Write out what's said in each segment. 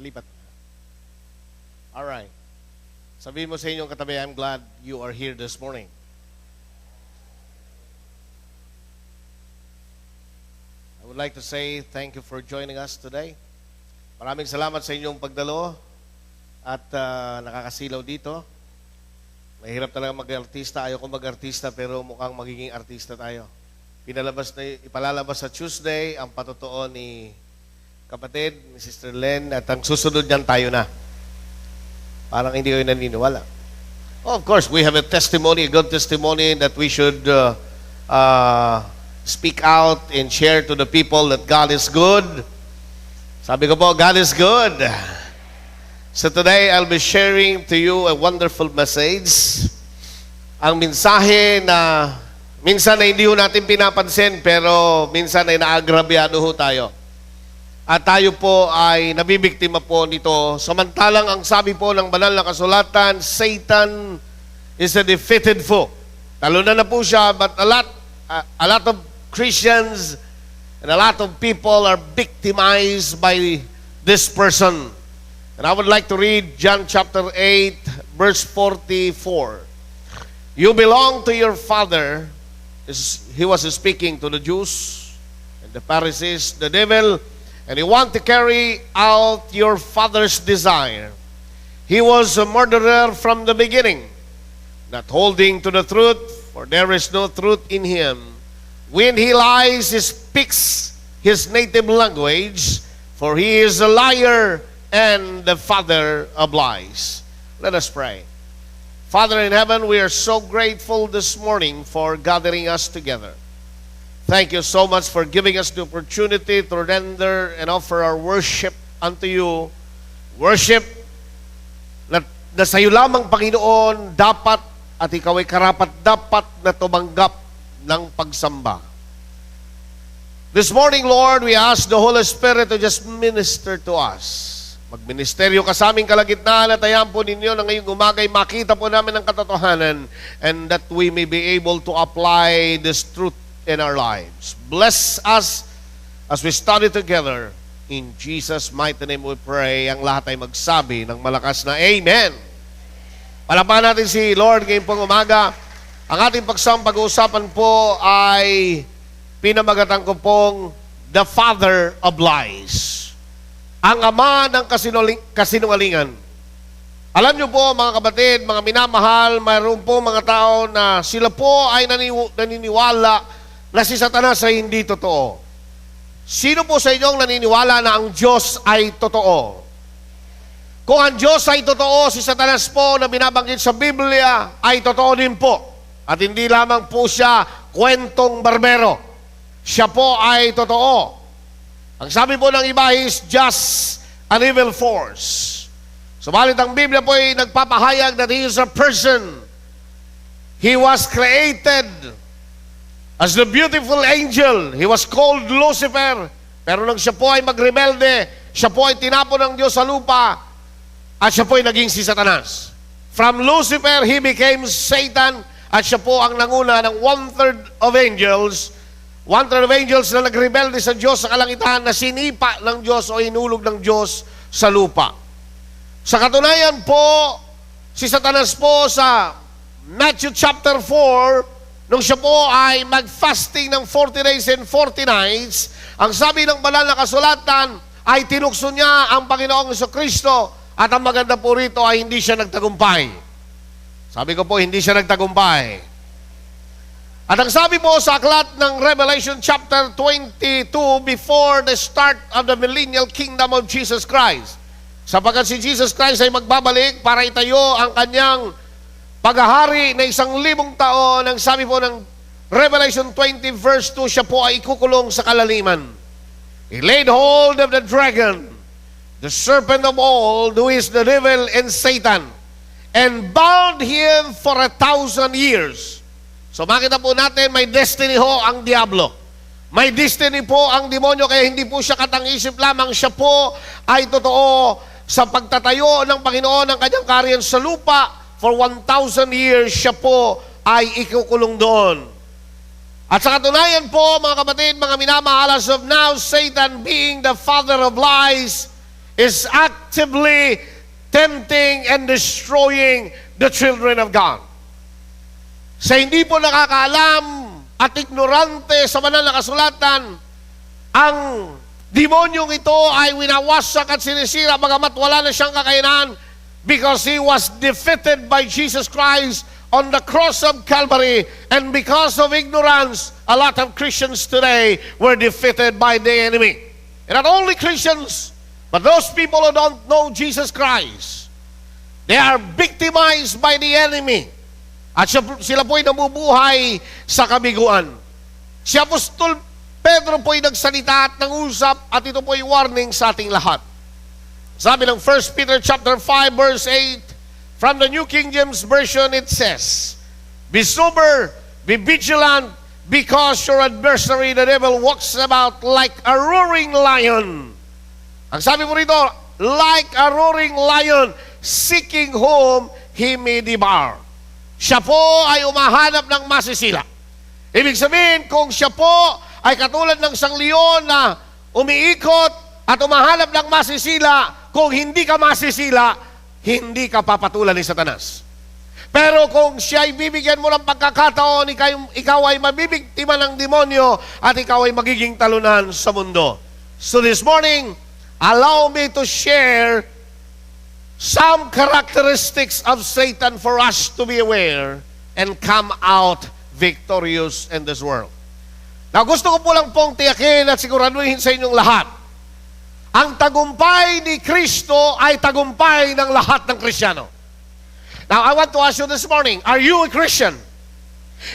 Nalipat. Alright. Sabihin mo sa inyong katabi, I'm glad you are here this morning. I would like to say thank you for joining us today. Maraming salamat sa inyong pagdalo at nakakasilaw dito. Mahirap talaga mag-artista. Ayoko mag-artista pero mukhang magiging artista tayo. Ipalalabas sa Tuesday ang patotoo ni kapatid, ni Sister Len, at ang susunod niyan tayo na. Parang hindi kayo naniniwala. Oh, of course, we have a testimony, a good testimony that we should speak out and share to the people that God is good. Sabi ko po, God is good. So today, I'll be sharing to you a wonderful message. Ang mensahe na minsan na hindi ho natin pinapansin, pero minsan ay naagrabyado ho tayo. At tayo po ay nabibiktima po nito. Samantalang ang sabi po ng banal na kasulatan, Satan is a defeated foe. Talunan na po siya, but a lot of Christians and a lot of people are victimized by this person. And I would like to read John chapter 8, verse 44. You belong to your father. He was speaking to the Jews and the Pharisees, the devil, and he want to carry out your father's desire. He was a murderer from the beginning, not holding to the truth, for there is no truth in him. When he lies, he speaks his native language, for he is a liar and the father of lies. Let us pray. Father in heaven, we are so grateful this morning for gathering us together. Thank you so much for giving us the opportunity to render and offer our worship unto you. Worship na sa iyo lamang, Panginoon, dapat at ikaw ay karapat-dapat na tumanggap ng pagsamba. This morning, Lord, we ask the Holy Spirit to just minister to us. Magministeryo ka sa aming kalagitnaan at ayan po ninyo na ngayong umagay makita po namin ang katotohanan and that we may be able to apply this truth in our lives. Bless us as we study together. In Jesus' mighty name we pray. Ang lahat ay magsabi ng malakas na Amen. Palapakan natin si Lord ngayong pong umaga. Ang ating pag-uusapan po ay pinamagatan ko pong The Father of Lies. Ang ama ng kasinungalingan. Alam niyo po mga kapatid, mga minamahal, mayroon po mga tao na sila po ay naniniwala na si Satanas ay hindi totoo. Sino po sa inyong naniniwala na ang Diyos ay totoo? Kung ang Diyos ay totoo, si Satanas po na binabanggit sa Biblia ay totoo din po. At hindi lamang po siya kwentong barbero. Siya po ay totoo. Ang sabi po ng iba is just an evil force. Subalit ang Biblia po ay nagpapahayag that he is a person. He was created as the beautiful angel. He was called Lucifer. Pero nang siya po ay magrebelde, siya po ay tinapon ng Diyos sa lupa at siya po ay naging si Satanas. From Lucifer, he became Satan at siya po ang nanguna ng one-third of angels. One-third of angels na nagrebelde sa Diyos sa kalangitan na sinipa ng Diyos o inulog ng Diyos sa lupa. Sa katunayan po, si Satanas po sa Matthew chapter 4, nung siya po ay mag-fasting ng 40 days and 40 nights, ang sabi ng banal na kasulatan ay tinukso niya ang Panginoong Jesucristo at ang maganda po rito ay hindi siya nagtagumpay. Sabi ko po, hindi siya nagtagumpay. At ang sabi po sa aklat ng Revelation chapter 22, before the start of the millennial kingdom of Jesus Christ, sapagkat si Jesus Christ ay magbabalik para itayo ang kanyang paghahari na 1,000 taon, ang sabi po ng Revelation 20 verse 2, siya po ay ikukulong sa kalaliman. He laid hold of the dragon, the serpent of old, who is the devil and Satan, and bound him for 1,000 years. So makita po natin, may destiny ho ang diablo. May destiny po ang demonyo, kaya hindi po siya katang-isip lamang. Siya po ay totoo sa pagtatayo ng Panginoon ng kanyang kaharian sa lupa. For 1,000 years, siya po ay ikukulong doon. At sa katunayan po, mga kapatid, mga minamahal, as of now, Satan being the father of lies is actively tempting and destroying the children of God. Sa hindi po nakakaalam at ignorante sa banal na kasulatan, ang demonyong ito ay winawasak at sinisira bagamat wala na siyang kakayanan because he was defeated by Jesus Christ on the cross of Calvary, and because of ignorance, a lot of Christians today were defeated by the enemy. And not only Christians, but those people who don't know Jesus Christ, they are victimized by the enemy. At sila po'y nabubuhay sa kabiguan. Si Apostol Pedro po'y nagsalita at nangusap, at ito po'y warning sa ating lahat. Sabi ng 1 Peter chapter 5 verse 8, from the New King James Version, it says, be sober, be vigilant, because your adversary, the devil, walks about like a roaring lion. Ang sabi mo rito, like a roaring lion, seeking whom he may devour. Siya po ay umahanap ng masisila. Ibig sabihin, kung siya po ay katulad ng isang leon na umiikot at umahanap ng masisila, kung hindi ka masisila, hindi ka papatulan ni Satanas. Pero kung siya ay bibigyan mo ng pagkakataon, ikaw ay mabibiktima ng demonyo at ikaw ay magiging talunan sa mundo. So this morning, allow me to share some characteristics of Satan for us to be aware and come out victorious in this world. Now, gusto ko po lang pong tiyakin at siguraduhin sa inyong lahat. Ang tagumpay ni Kristo ay tagumpay ng lahat ng Kristiyano. Now, I want to ask you this morning, are you a Christian?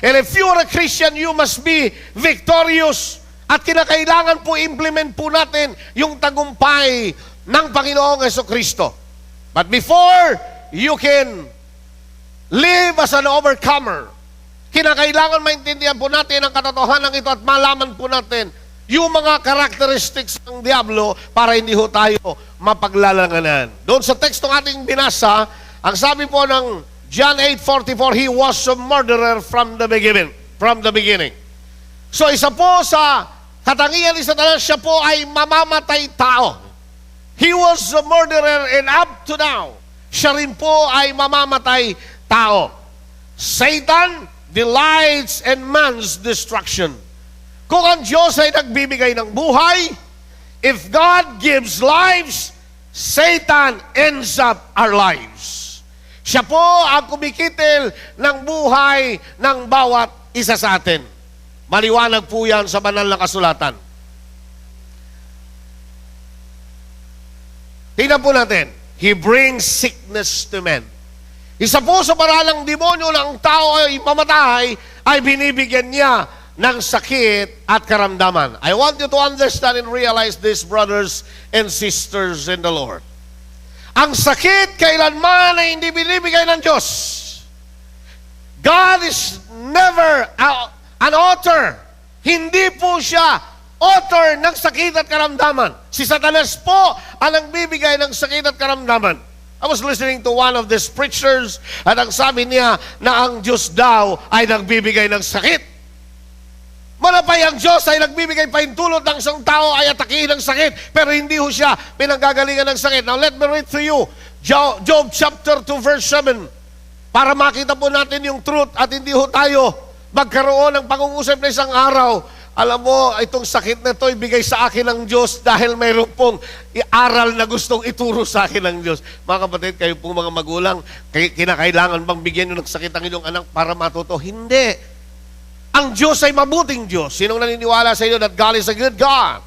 And if you are a Christian, you must be victorious. At kinakailangan po implement po natin yung tagumpay ng Panginoong Jesucristo. But before you can live as an overcomer, kinakailangan maintindihan po natin ang katotohanan ito at malaman po natin yung mga characteristics ng Diablo para hindi ho tayo mapaglalanganan. Doon sa tekstong ating binasa, ang sabi po ng John 8:44, he was a murderer from the beginning. So isa po sa katangian ni Satanas, siya po ay mamamatay tao. He was a murderer, and up to now, siya rin po ay mamamatay tao. Satan delights in man's destruction. Kung ang Diyos ay nagbibigay ng buhay, if God gives lives, Satan ends up our lives. Siya po ang kumikitil ng buhay ng bawat isa sa atin. Maliwanag po yan sa banal na kasulatan. Tingnan po natin. He brings sickness to men. Isa po sa paralang demonyo na ang tao ay mamatay, ay binibigyan niya ng sakit at karamdaman. I want you to understand and realize this, brothers and sisters in the Lord. Ang sakit kailanman ay hindi binibigay ng Diyos. God is never an author. Hindi po siya author ng sakit at karamdaman. Si Satanas po ang nagbibigay ng sakit at karamdaman. I was listening to one of these preachers at ang sabi niya na ang Diyos daw ay nagbibigay ng sakit. Malapay ang Diyos ay nagbibigay pahintulot ng isang tao ay atakihin ng sakit, pero hindi ho siya pinanggagalingan ng sakit. Now let me read to you Job chapter 2 verse 7 para makita po natin yung truth at hindi ho tayo magkaroon ng pag-uusap na isang araw. Alam mo, itong sakit na ito ibigay sa akin ng Diyos dahil mayroon pong aral na gustong ituro sa akin ng Diyos. Mga kapatid, kayo pong mga magulang, kinakailangan bang bigyan nyo ng sakit ang inyong anak para matuto? Hindi. Ang Diyos ay mabuting Diyos. Sinong naniniwala sa inyo that God is a good God?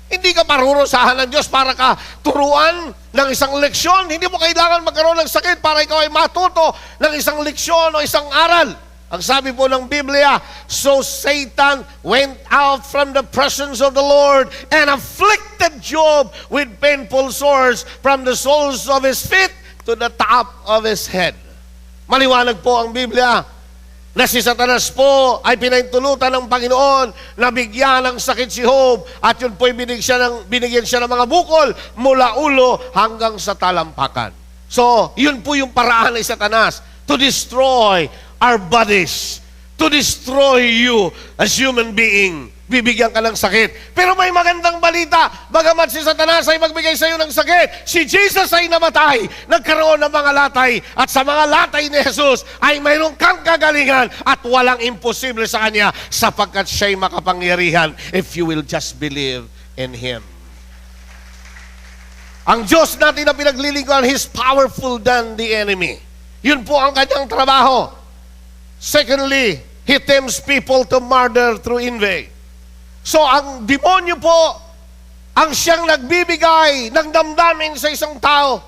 Hindi ka parurusahan ng Diyos para ka turuan ng isang leksyon. Hindi mo kailangan magkaroon ng sakit para ikaw ay matuto ng isang leksyon o isang aral. Ang sabi po ng Biblia, so Satan went out from the presence of the Lord and afflicted Job with painful sores from the soles of his feet to the top of his head. Maliwanag po ang Biblia na si Satanas po ay pinahintulutan ng Panginoon na bigyan ng sakit si Job at yun po ay binigyan siya ng mga bukol mula ulo hanggang sa talampakan. So, yun po yung paraan ng Satanas to destroy our bodies, to destroy you as human being. bibigyan ka ng sakit. Pero may magandang balita, bagamat si Satanas ay magbigay sa iyo ng sakit, si Jesus ay namatay, nagkaroon ng mga latay, at sa mga latay ni Jesus ay mayroon kang kagalingan at walang imposible sa Kanya sapagkat siya'y makapangyarihan if you will just believe in Him. Ang Diyos natin na pinaglilingkuran, He's powerful than the enemy. Yun po ang Kanyang trabaho. Secondly, He tempts people to murder through envy. So, ang demonyo po, ang siyang nagbibigay ng damdamin sa isang tao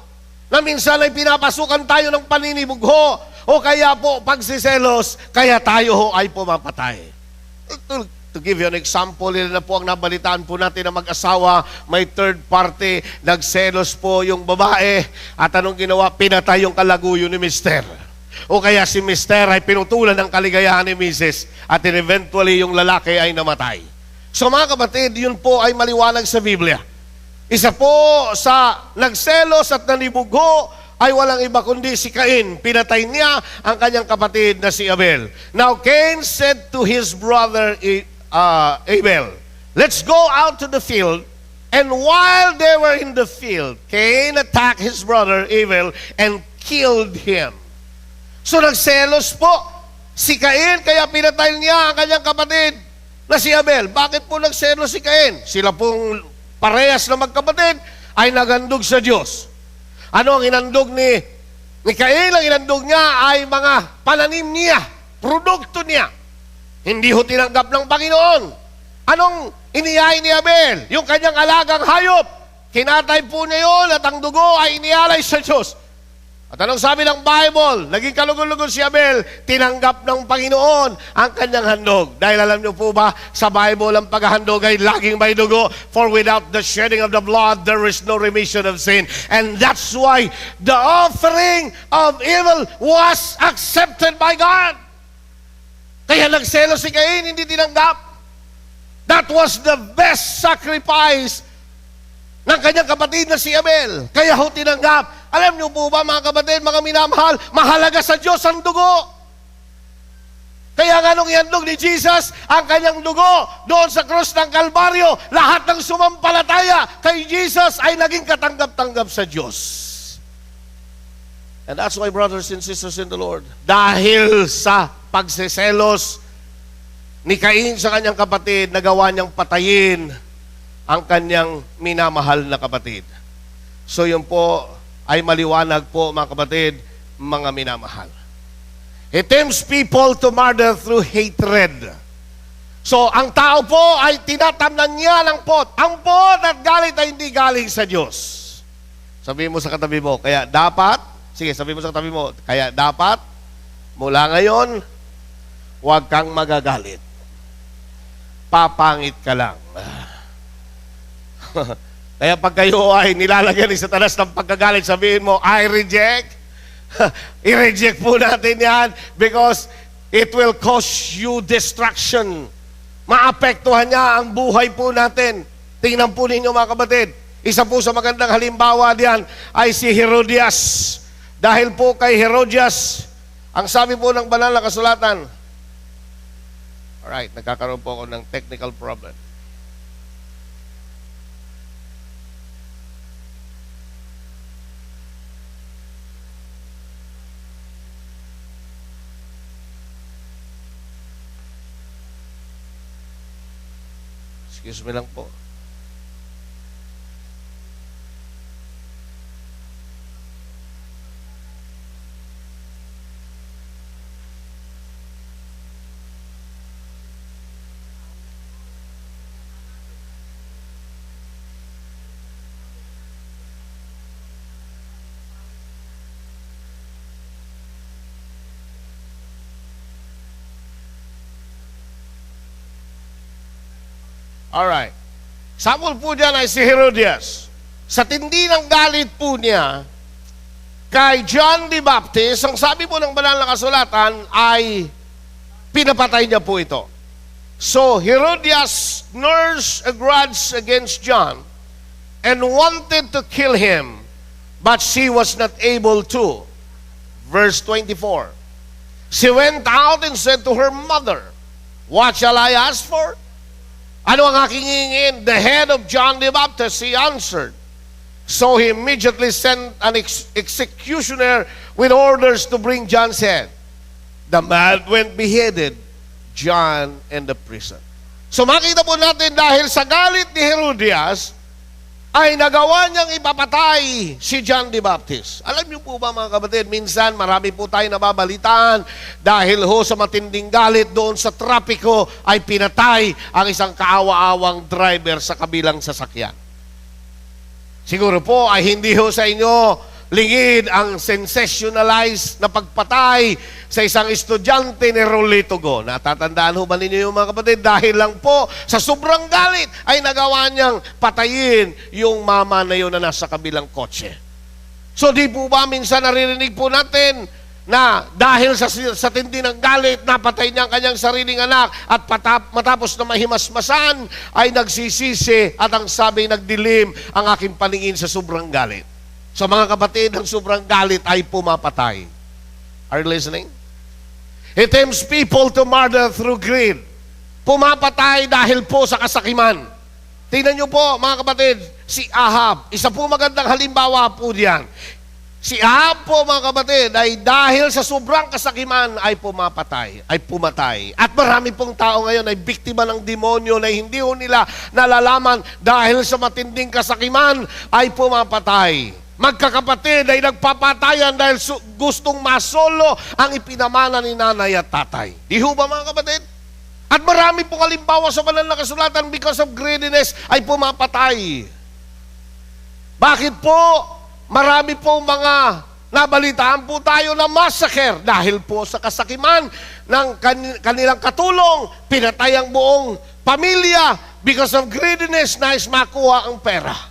na minsan ay pinapasukan tayo ng paninibugho o kaya po pagsiselos, kaya tayo ho ay pumapatay. To give you an example, yun na po ang nabalitaan po natin na mag-asawa, may third party, nagselos po yung babae, at anong ginawa? Pinatay yung kalaguyo ni Mister. O kaya si Mister ay pinutulan ng kaligayahan ni Mrs. at eventually yung lalaki ay namatay. So mga kapatid, yun po ay maliwanag sa Biblia. Isa po sa nagselos at nanibugho ay walang iba kundi si Cain. Pinatay niya ang kanyang kapatid na si Abel. Now Cain said to his brother Abel, "Let's go out to the field." And while they were in the field, Cain attacked his brother Abel and killed him. So nagselos po si Cain, kaya pinatay niya ang kanyang kapatid na si Abel. Bakit po nagselos si Cain? Sila pong parehas na magkapatid ay nagandog sa Diyos. Ano ang inandog ni Cain? Ang inandog niya ay mga pananim niya, produkto niya. Hindi ho tinanggap ng Panginoon. Anong iniyay ni Abel? Yung kanyang alagang hayop. Kinatay po niya yun at ang dugo ay inialay sa Diyos. At anong sabi ng Bible? Naging kalugod-lugod si Abel, tinanggap ng Panginoon ang kanyang handog. Dahil alam niyo po ba, sa Bible ang paghahandog ay laging may dugo. For without the shedding of the blood, there is no remission of sin. And that's why the offering of evil was accepted by God. Kaya nagselos si Cain, hindi tinanggap. That was the best sacrifice ng kanyang kapatid na si Abel. Kaya ho tinanggap. Alam niyo po ba mga kapatid, mga minamahal, mahalaga sa Diyos ang dugo. Kaya nga nung ihandog ni Jesus ang kanyang dugo doon sa krus ng Kalbaryo, lahat ng sumampalataya kay Jesus ay naging katanggap-tanggap sa Diyos. And that's why, brothers and sisters in the Lord, dahil sa pagseselos ni Cain sa kanyang kapatid, nagawa niyang patayin ang kanyang minamahal na kapatid. So yun po ay maliwanag po mga kapatid, mga minamahal. It tempts people to murder through hatred. So ang tao po ay tinatamnan niya ng pot. Ang pot at galit ay hindi galing sa Diyos. Sabihin mo sa katabi mo, kaya dapat, sabihin mo sa katabi mo, kaya dapat, mula ngayon, huwag kang magagalit. Papangit ka lang. Kaya pag kayo ay nilalagyan ni Satanas ng pagkagalit, sabihin mo, I reject. I-reject po natin yan because it will cause you destruction. Maapektuhan niya ang buhay po natin. Tingnan po ninyo mga kapatid. Isa po sa magandang halimbawa diyan ay si Herodias. Dahil po kay Herodias, ang sabi po ng banal na kasulatan, alright, nagkakaroon po ako ng technical problem. Excuse me lang po. Alright. Sample po dyan ay si Herodias. Sa tindi ng galit po niya, kay John the Baptist, ang sabi po ng banal na kasulatan ay pinapatay niya po ito. So, Herodias nursed a grudge against John and wanted to kill him, but she was not able to. Verse 24. She went out and said to her mother, "What shall I ask for?" Ano ang aking hingin? The head of John the Baptist, he answered. So he immediately sent an executioner with orders to bring John's head. The man went beheaded John in the prison. So makita po natin dahil sa galit ni Herodias, ay nagawa niyang ipapatay si John the Baptist. Alam niyo po ba mga kapatid, minsan marami po tayo nababalitaan dahil ho sa matinding galit doon sa trapiko ay pinatay ang isang kaawa-awang driver sa kabilang sasakyan. Siguro po ay hindi ho sa inyo lingid ang sensationalized na pagpatay sa isang estudyante ni Rolito Go. Natatandaan ho ba ninyo yung mga kapatid? Dahil lang po sa sobrang galit ay nagawa niyang patayin yung mama na yun na nasa kabilang kotse. So di po ba minsan naririnig po natin na dahil sa tindi ng galit, napatay niya ang kanyang sariling anak at matapos na mahimasmasan ay nagsisisi at ang sabi nagdilim ang aking paningin sa sobrang galit. So mga kapatid, ang sobrang galit ay pumapatay. Are you listening? It tempts people to murder through greed. Pumapatay dahil po sa kasakiman. Tingnan niyo po mga kapatid, si Ahab, isa po magandang halimbawa po diyan. Si Ahab po mga kapatid ay dahil sa sobrang kasakiman ay pumatay. At marami pong tao ngayon ay biktima ng demonyo na hindi ho nila nalalaman dahil sa matinding kasakiman ay pumapatay. Magkakapatid ay nagpapatayan dahil gustong masolo ang ipinamana ni nanay at tatay. Di ho ba mga kapatid? At marami pong halimbawa sa banal na kasulatan because of greediness ay pumapatay. Bakit po? Marami pong mga nabalitaan po tayo na massacre dahil po sa kasakiman ng kanilang katulong, pinatay ang buong pamilya because of greediness, nais makuha ang pera.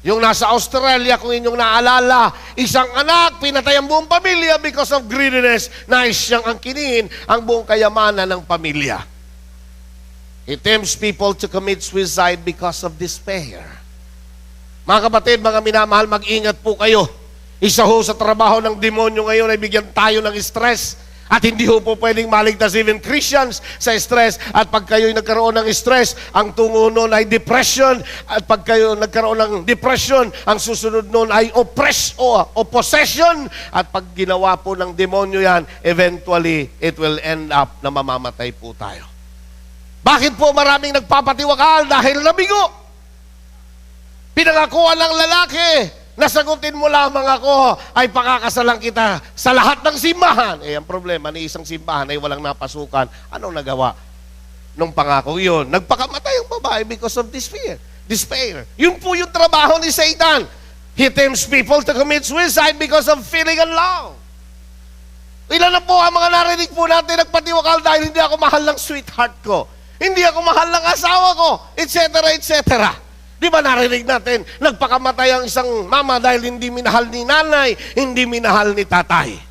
Yung nasa Australia, kung inyong naalala, isang anak, pinatay ang buong pamilya because of greediness, nais siyang angkinin ang buong kayamanan ng pamilya. It tempts people to commit suicide because of despair. Mga kapatid, mga minamahal, mag-ingat po kayo. Isa ho sa trabaho ng demonyo ngayon ay bigyan tayo ng stress. At hindi ho po pwedeng maligtas even Christians sa stress. At pag kayo'y nagkaroon ng stress, ang tungo nun ay depression. At pag kayo nagkaroon ng depression, ang susunod nun ay possession. At pag ginawa po ng demonyo yan, eventually, it will end up na mamamatay po tayo. Bakit po maraming nagpapatiwakal? Dahil nabigo. Pinangakuan ng lalaki, nasagutin mo lamang ako, ay pakakasalan kita sa lahat ng simbahan. Eh, ang problema ni isang simbahan ay walang napasukan. Anong nagawa nung pangako yun? Nagpakamatay ang babae because of despair. Yun po yung trabaho ni Satan. He tempts people to commit suicide because of feeling unloved. Ilan na po ang mga narinig po natin nagpatiwakal dahil hindi ako mahal ng sweetheart ko. Hindi ako mahal ng asawa ko, etc., etc. Di ba narinig natin, nagpakamatay ang isang mama dahil hindi minahal ni nanay, hindi minahal ni tatay.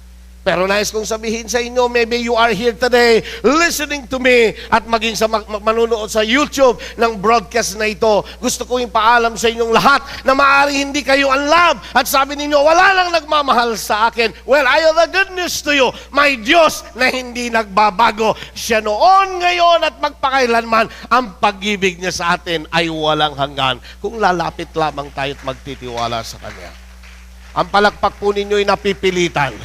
Pero nais kong sabihin sa inyo, maybe you are here today listening to me at maging sa manunood sa YouTube ng broadcast na ito. Gusto ko ipaalam sa inyong lahat na maaari hindi kayo unloved at sabi ninyo, wala lang nagmamahal sa akin. Well, I have the good news to you. May Diyos na hindi nagbabago. Siya noon, ngayon at magpakailanman, ang pag-ibig niya sa atin ay walang hanggan. Kung lalapit lamang tayo at magtitiwala sa Kanya. Ang palakpak po ninyo ay napipilitan.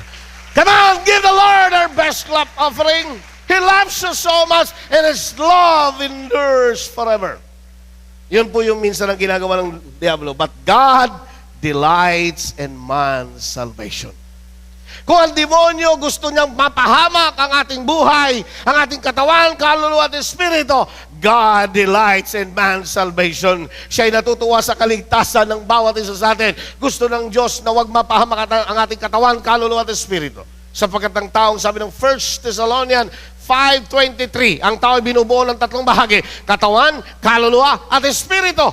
Come on, give the Lord our best clap offering. He loves us so much and His love endures forever. Yun po yung minsan ang ginagawa ng Diablo. But God delights in man's salvation. Kung ang demonyo gusto niyang mapahamak ang ating buhay, ang ating katawan, kaluluwa at espiritu, God delights in man's salvation. Siya'y natutuwa sa kaligtasan ng bawat isa sa atin. Gusto ng Diyos na huwag mapahamak ang ating katawan, kaluluwa at espiritu. Sapagkat ang taong sabi ng 1 Thessalonians 5:23, ang tao ay binubuo ng tatlong bahagi, katawan, kaluluwa at espiritu.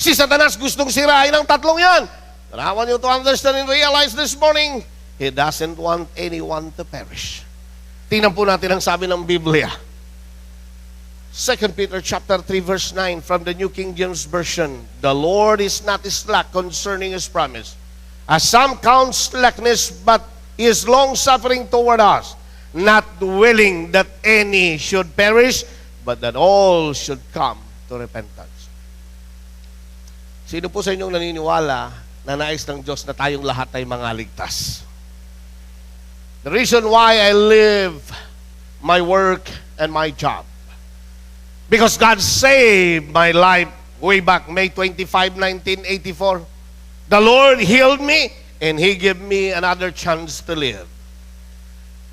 Si Satanas gustong sirain ang tatlong yan. But I want you to understand and realize this morning, He doesn't want anyone to perish. Tingnan po natin ang sabi ng Biblia. 2 Peter chapter 3 verse 9 from the New King James Version. The Lord is not slack concerning His promise, as some count slackness, but He is long-suffering toward us, not willing that any should perish, but that all should come to repentance. Sino po sa inyong naniniwala na nais ng Diyos na tayong lahat ay mga ligtas? The reason why I live my work and my job, because God saved my life way back May 25, 1984. The Lord healed me and He gave me another chance to live.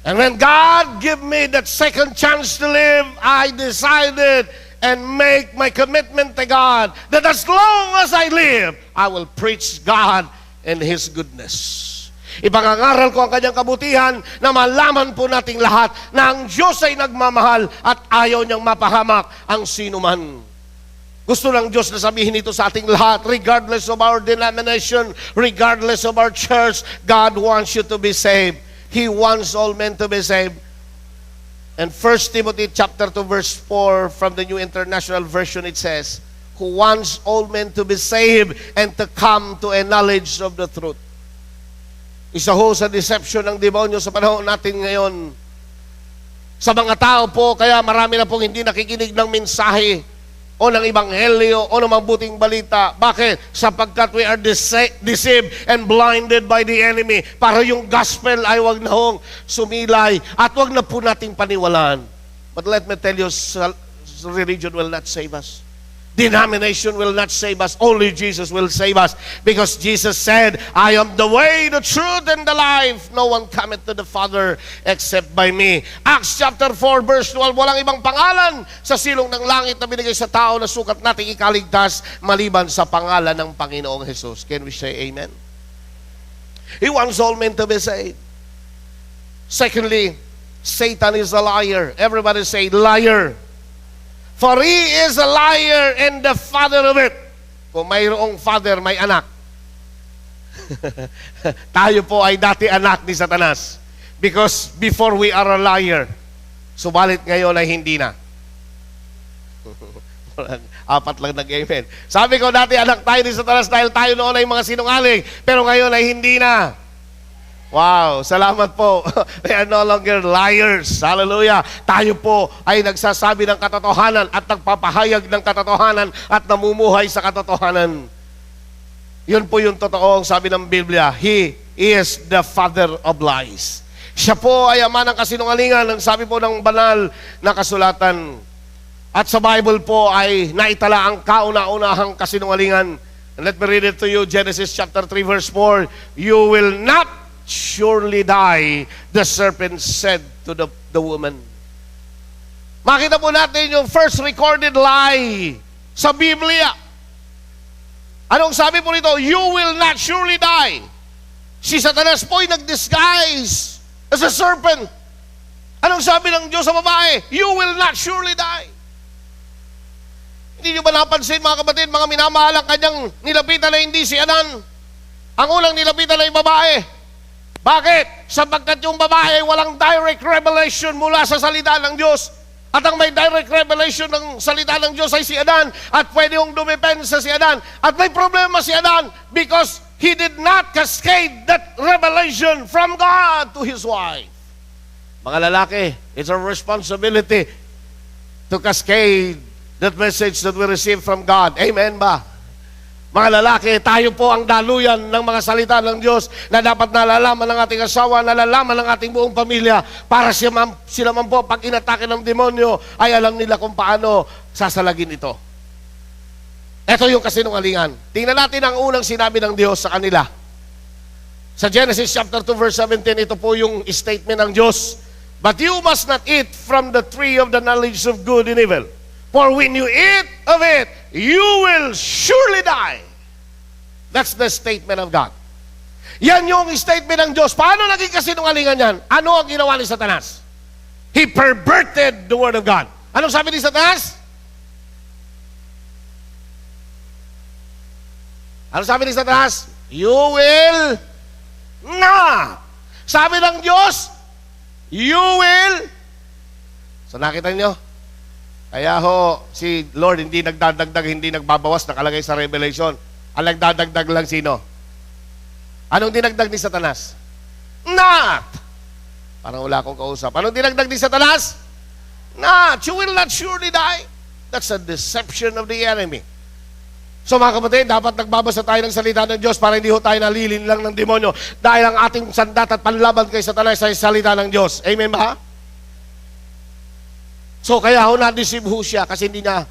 And when God gave me that second chance to live, I decided and make my commitment to God that as long as I live, I will preach God and His goodness. Ipangangaral ko ang kanyang kabutihan na malaman po nating lahat na ang Diyos ay nagmamahal at ayaw niyang mapahamak ang sino man. Gusto ng Diyos na sabihin ito sa ating lahat, regardless of our denomination, regardless of our church, God wants you to be saved. He wants all men to be saved. And 1 Timothy chapter 2 verse 4 from the New International Version, it says, who wants all men to be saved and to come to a knowledge of the truth. Isa ho sa deception ng demonyo sa panahon natin ngayon. Sa mga tao po, kaya marami na pong hindi nakikinig ng mensahe o ng ebanghelyo o ng mabuting balita. Bakit? Sapagkat we are deceived and blinded by the enemy. Para yung gospel ay wag na hong sumilay at wag na po nating paniwalaan. But let me tell you, religion will not save us. Denomination will not save us. Only Jesus will save us. Because Jesus said, I am the way, the truth, and the life. No one cometh to the Father except by me. Acts chapter 4 verse 12, walang ibang pangalan sa silong ng langit na binigay sa tao na sukat nating ikaligtas maliban sa pangalan ng Panginoong Jesus. Can we say amen? He wants all men to be saved. Secondly, Satan is a liar. Everybody say, liar. For he is a liar and the father of it. Kung mayroong father, may anak. Tayo po ay dati anak ni Satanas. Because before we are a liar, subalit ngayon ay hindi na. Apat lang nag-amen. Sabi ko dati anak tayo ni Satanas dahil tayo noon ay mga sinungaling. Pero ngayon ay hindi na. Wow, salamat po. They are no longer liars. Hallelujah. Tayo po ay nagsasabi ng katotohanan at nagpapahayag ng katotohanan at namumuhay sa katotohanan. Yun po yung totoong sabi ng Biblia. He is the father of lies. Siya po ay ama ng kasinungalingan. Ang sabi po ng banal na kasulatan. At sa Bible po ay naitala ang kauna-unahang kasinungalingan. And let me read it to you. Genesis chapter 3 verse 4. You will not surely die, the serpent said to the woman. Makita po natin yung first recorded lie sa Biblia. Anong sabi po nito? You will not surely die. Si Satanas po ay nag-disguise as a serpent. Anong sabi ng Diyos sa babae? You will not surely die. Hindi nyo ba napansin, mga kapatid, mga minamahal ang kanyang nilapitan na hindi si Adan? Ang unang nilapitan na yung babae. Bakit? Sapagkat yung babae ay walang direct revelation mula sa salita ng Diyos. At ang may direct revelation ng salita ng Diyos ay si Adan. At pwede yung dumipensa si Adan. At may problema si Adan because he did not cascade that revelation from God to his wife. Mga lalaki, it's our responsibility to cascade that message that we receive from God. Amen ba? Mga lalaki, tayo po ang daluyan ng mga salita ng Diyos na dapat nalalaman ng ating asawa, nalalaman ng ating buong pamilya para sila man po pag inatake ng demonyo ay alam nila kung paano sasalagin ito. Ito yung kasinungalingan. Tingnan natin ang unang sinabi ng Diyos sa kanila. Sa Genesis chapter 2 verse 17, ito po yung statement ng Diyos. But you must not eat from the tree of the knowledge of good and evil. For when you eat of it, you will surely die. That's the statement of God. Yan yung statement ng Diyos. Paano naging kasinungalingan yan? Ano ang ginawa ni Satanas? He perverted the word of God. Anong sabi ni Satanas? Anong sabi ni Satanas? You will not. Sabi ng Diyos, you will. So nakita niyo? Kaya ho, si Lord hindi nagdadagdag, hindi nagbabawas, nakalagay sa Revelation. Ang nagdadagdag lang sino? Anong dinagdag ni Satanas? Not! Parang wala akong kausap. Anong dinagdag ni Satanas? Not, you will not surely die. That's a deception of the enemy. So mga kapatid, dapat nagbabasa tayo ng salita ng Diyos para hindi ho tayo nalilin lang ng demonyo dahil ang ating sandat at panlaban kay Satanas ay salita ng Diyos. Amen ba? So kaya ho na-deceive ho siya kasi hindi niya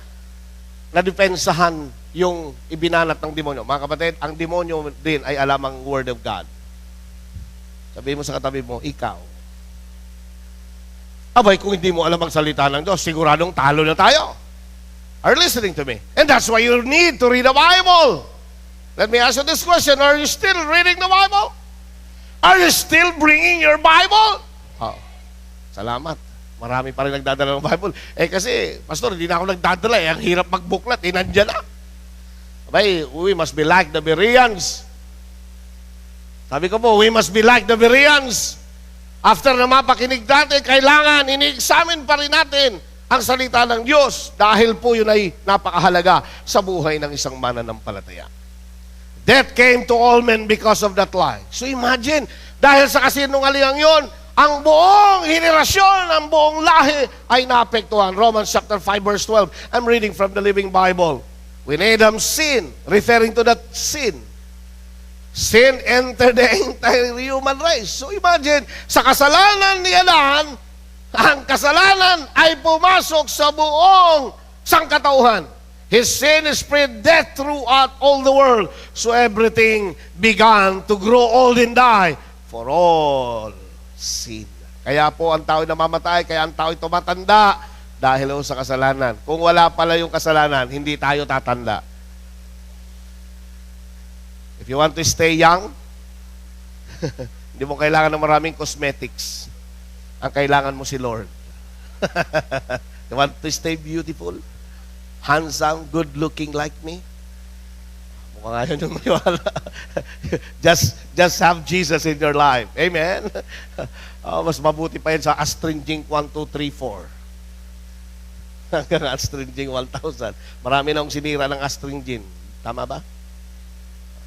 nadepensahan yung ibinanat ng demonyo. Mga kapatid, ang demonyo din ay alam ang Word of God. Sabihin mo sa katabi mo, ikaw. Abay, kung hindi mo alam ang salita ng Diyos, siguradong talo na tayo. Are listening to me? And that's why you need to read the Bible. Let me ask you this question. Are you still reading the Bible? Are you still bringing your Bible? Oh, salamat. Marami pa rin nagdadala ng Bible. Kasi, Pastor, hindi na ako nagdadala. Ang hirap magbuklat. Nandyan na. Abay, we must be like the Bereans. Sabi ko po, we must be like the Bereans. After na mapakinig natin, kailangan ini-examine pa rin natin ang salita ng Diyos dahil po yun ay napakahalaga sa buhay ng isang mananampalataya. Death came to all men because of that lie. So imagine, dahil sa kasinungalingang yon, ang buong henerasyon, ang buong lahi ay naapektuhan. Romans chapter 5 verse 12. I'm reading from the Living Bible. When Adam sinned, referring to that sin entered the entire human race. So imagine, sa kasalanan ni Adan, ang kasalanan ay pumasok sa buong sangkatauhan. His sin spread death throughout all the world. So everything began to grow old and die for all sin. Kaya po ang tao namamatay, kaya ang tao tumatanda dahil sa kasalanan. Kung wala pala yung kasalanan, hindi tayo tatanda. If you want to stay young, hindi mo kailangan ng maraming cosmetics. Ang kailangan mo si Lord. You want to stay beautiful? Handsome, good-looking like me? Mukha nga yun yung maniwala. just have Jesus in your life. Amen? Mas mabuti pa yun sa astringing 1, 2, 3, 4. Hanggang astringing 1,000. Marami nang sinira ng astringin. Tama ba?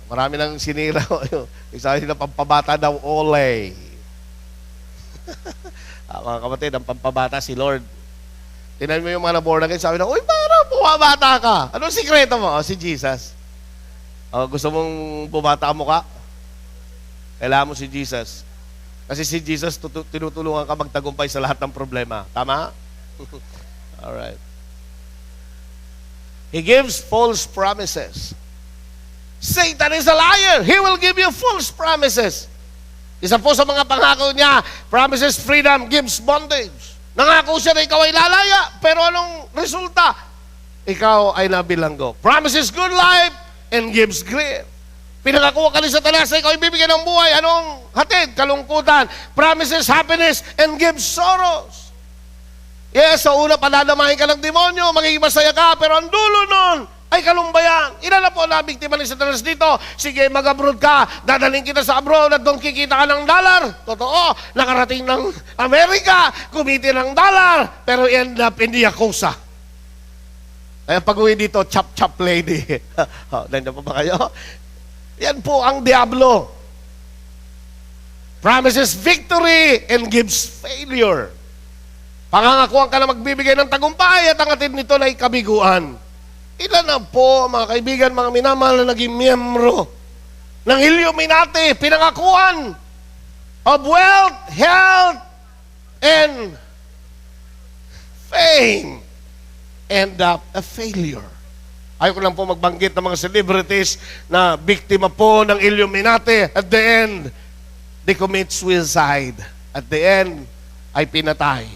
Marami nang sinira. Isa na pampabata daw, Olay. Mga kapatid, ang pampabata si Lord. Tinan mo yung mga naborn again, sabi na, uy, parang bumabata ka. Anong sikreto mo? Si Jesus. Gusto mong bumata mo ka? Kailangan mo si Jesus. Kasi si Jesus, tinutulungan ka magtagumpay sa lahat ng problema. Tama? Alright. He gives false promises. Satan is a liar. He will give you false promises. Isa po sa mga pangako niya, promises freedom, gives bondage. Nangako siya na ikaw ay lalaya, pero anong resulta? Ikaw ay nabilanggo. Promises good life and gives grief. Pinangakuha ka ni Satanas na ikaw ay bibigyan ng buhay. Anong hatid? Kalungkutan. Promises happiness and gives sorrows. Yes, sa una padadamahin ka ng demonyo, magiging masaya ka, pero ang dulo nun ay kalumbayan. Ilan na po na biktima ni Satanas dito? Sige, mag-abroad ka, dadaling kita sa abroad at doon kikita ka ng dollar. Totoo, nakarating ng Amerika, kumiti ng dollar, pero end up in the Yakuza. Kaya pag-uwi dito, chop-chop lady. Nandiyan pa ba kayo? Yan po ang diablo. Promises victory and gives failure. Pangangakuan ka na magbibigay ng tagumpay at ang atid nito na kabiguan. Ilan na po, mga kaibigan, mga minamahal na naging miyembro ng Illuminati, pinangakuan of wealth, health, and fame, end up a failure. Ayoko lang po magbanggit ng mga celebrities na biktima po ng Illuminati. At the end, they commit suicide. At the end, ay pinatay.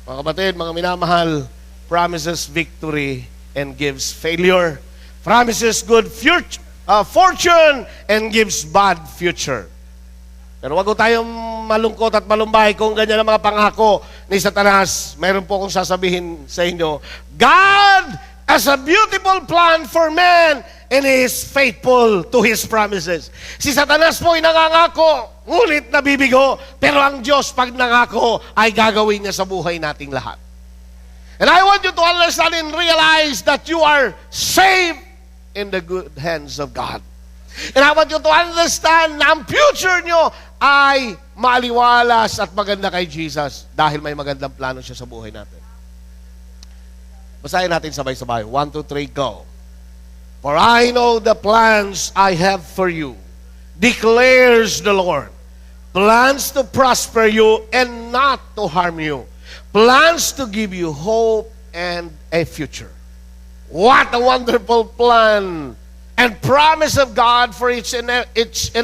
Mga kapatid, mga minamahal, promises victory and gives failure. Promises good future, fortune and gives bad future. Pero wag ko tayong malungkot at malumbay kung ganyan ang mga pangako ni Satanas. Mayroon po akong sasabihin sa inyo. God has a beautiful plan for man and He is faithful to His promises. Si Satanas po ay nangangako, ngunit nabibigo. Pero ang Diyos pag nangako ay gagawin niya sa buhay nating lahat. And I want you to understand and realize that you are safe in the good hands of God. And I want you to understand na ang future nyo ay maaliwalas at maganda kay Jesus dahil may magandang plano siya sa buhay natin. Basahin natin sabay-sabay. 1, 2, 3, go. For I know the plans I have for you, declares the Lord. Plans to prosper you and not to harm you. Plans to give you hope and a future. What a wonderful plan and promise of God for each and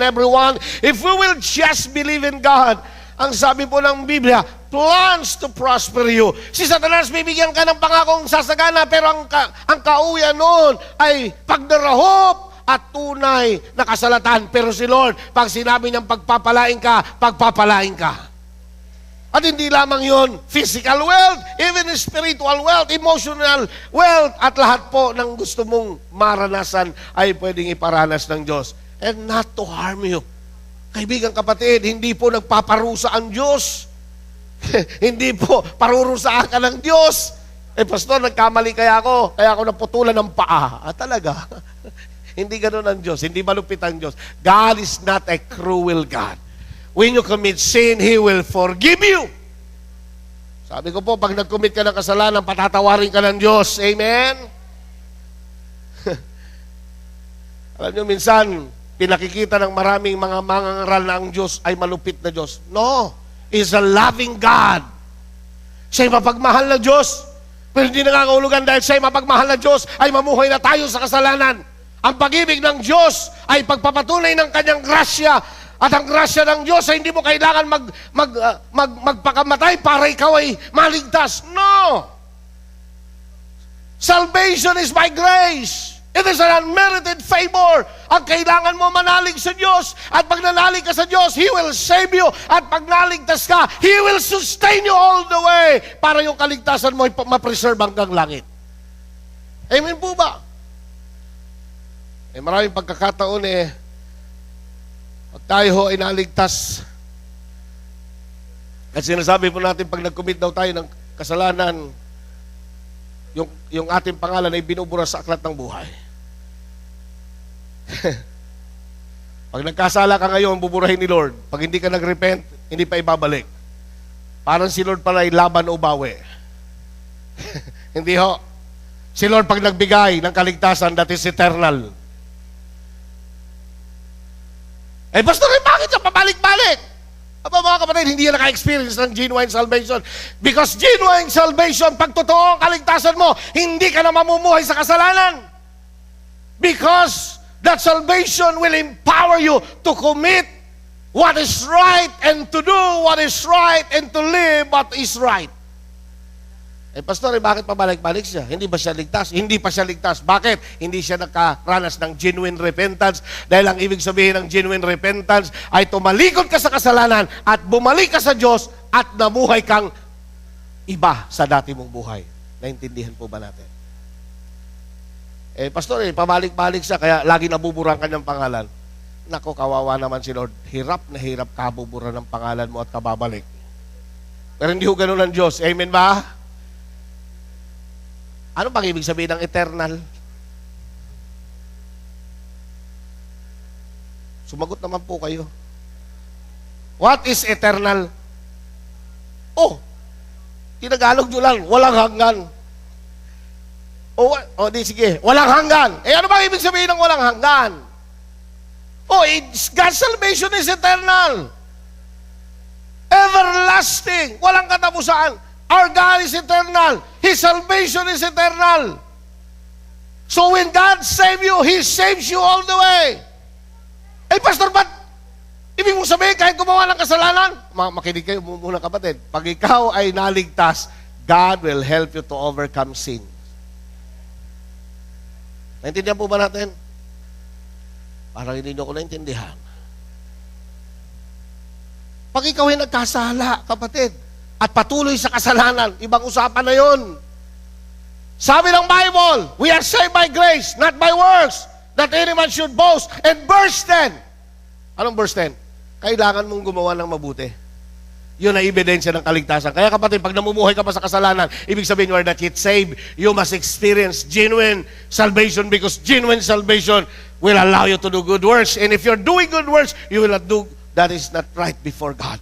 every one. If we will just believe in God, ang sabi po ng Biblia, plans to prosper you. Si Satanas, bibigyan ka ng pangakong sasagana, pero ang kauwian noon ay pagdarahop at tunay na kasalatan. Pero si Lord, pag sinabi niyang pagpapalain ka, pagpapalain ka. At hindi lamang yon, physical wealth, even spiritual wealth, emotional wealth, at lahat po ng gusto mong maranasan ay pwedeng iparanas ng Diyos. And not to harm you. Kaibigan, kapatid, hindi po nagpaparusa ang Diyos. Hindi po parurusaan ka ng Diyos. Pastor, nagkamali kaya ako naputulan ng paa. Talaga. Hindi ganun ang Diyos. Hindi malupit ang Diyos. God is not a cruel God. When you commit sin, He will forgive you. Sabi ko po, pag nag-commit ka ng kasalanan, patatawarin ka ng Diyos. Amen? Alam nyo, minsan, pinakikita ng maraming mga mangangaral na ang Diyos ay malupit na Diyos. No. He's a loving God. Siya'y mapagmahal na Diyos. Pero hindi nangangahulugan dahil siya'y mapagmahal na Diyos ay mamuhay na tayo sa kasalanan. Ang pag-ibig ng Diyos ay pagpapatunay ng kanyang grasya. At ang grasya ng Diyos ay hindi mo kailangan magpakamatay para ikaw ay maligtas. No! Salvation is by grace. It is an unmerited favor. Ang kailangan mo manalig sa Diyos. At pag nanalig ka sa Diyos, He will save you. At pag naligtas ka, He will sustain you all the way para yung kaligtasan mo ay ma-preserve hanggang langit. Amen po ba? Maraming pagkakataon pag tayo ho ay naligtas, at sinasabi po natin pag nag-commit daw tayo ng kasalanan, yung ating pangalan ay binubura sa aklat ng buhay. Pag nagkasala ka ngayon, buburahin ni Lord. Pag hindi ka nag-repent, hindi pa ibabalik. Parang si Lord pala ay laban o bawi. Hindi ho. Si Lord pag nagbigay ng kaligtasan, that is eternal. Pastor, bakit siya pabalik-balik? Mga kapatid, hindi yan naka-experience ng genuine salvation. Because genuine salvation, pag totoo ang kaligtasan mo, hindi ka na mamumuhay sa kasalanan. Because that salvation will empower you to commit what is right and to do what is right and to live what is right. Pastor, bakit pabalik-balik siya? Hindi ba siya ligtas? Hindi pa siya ligtas. Bakit? Hindi siya nakaranas ng genuine repentance. Dahil ang ibig sabihin ng genuine repentance ay tumalikod ka sa kasalanan at bumalik ka sa Diyos at nabuhay kang iba sa dati mong buhay. Naintindihan po ba natin? Pastor, pabalik-balik siya kaya lagi nabuburang kanyang pangalan. Nako, kawawa naman si Lord. Hirap na hirap kabubura ng pangalan mo at kababalik. Pero hindi ho ganun ang Diyos. Amen ba? Ano bang ibig sabihin ng eternal? Sumagot naman po kayo. What is eternal? Tinagalog nyo lang, walang hanggan. Sige, walang hanggan. Ano bang ibig sabihin ng walang hanggan? God's salvation is eternal. Everlasting. Walang katapusan. Our God is eternal. His salvation is eternal. So when God saves you, He saves you all the way. Pastor, ba't ibig mong sabihin kahit gumawa ng kasalanan? Makinig kayo muna kapatid. Pag ikaw ay naligtas, God will help you to overcome sin. Naintindihan po ba natin? Parang hindi nyo ko naintindihan. Pag ikaw ay nagkasala, kapatid, at patuloy sa kasalanan, ibang usapan na yun. Sabi ng Bible, we are saved by grace, not by works, that any man should boast. And verse 10. Anong verse 10? Kailangan mong gumawa ng mabuti. Yun ang ebidensya ng kaligtasan. Kaya kapatid, pag namumuhay ka pa sa kasalanan, ibig sabihin you are not yet saved. You must experience genuine salvation because genuine salvation will allow you to do good works. And if you're doing good works, you will not do that is not right before God.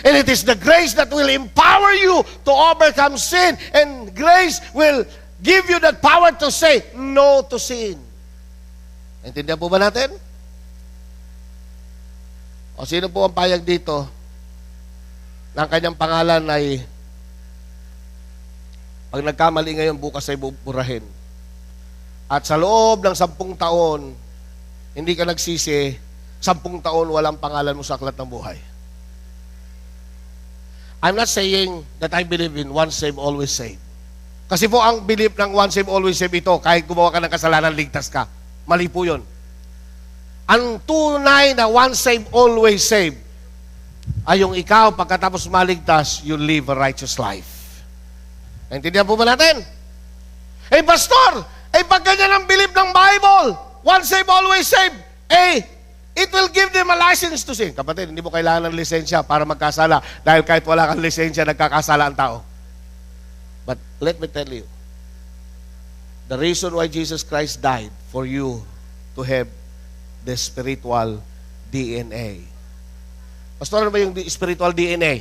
And it is the grace that will empower you to overcome sin. And grace will give you that power to say no to sin. Naintindihan po ba natin? O sino po ang payag dito na ang kanyang pangalan ay pag nagkamali ngayon, bukas ay buburahin. At sa loob ng 10 taon, hindi ka nagsisi, 10 taon walang pangalan mo sa aklat ng buhay. I'm not saying that I believe in once saved, always saved. Kasi po ang belief ng once saved, always saved ito, kahit gumawa ka ng kasalanan, ligtas ka. Mali po yun. Ang tunay na once saved, always saved, ay yung ikaw, pagkatapos maligtas, you live a righteous life. Naintindihan po ba natin? Eh, pastor, pag ganyan ang belief ng Bible, once saved, always saved, it will give them a license to sin. Kapatid, hindi mo kailangan ng lisensya para magkasala dahil kahit wala kang lisensya, nagkakasala ang tao. But let me tell you, the reason why Jesus Christ died for you to have the spiritual DNA. Pastor, ano ba yung spiritual DNA?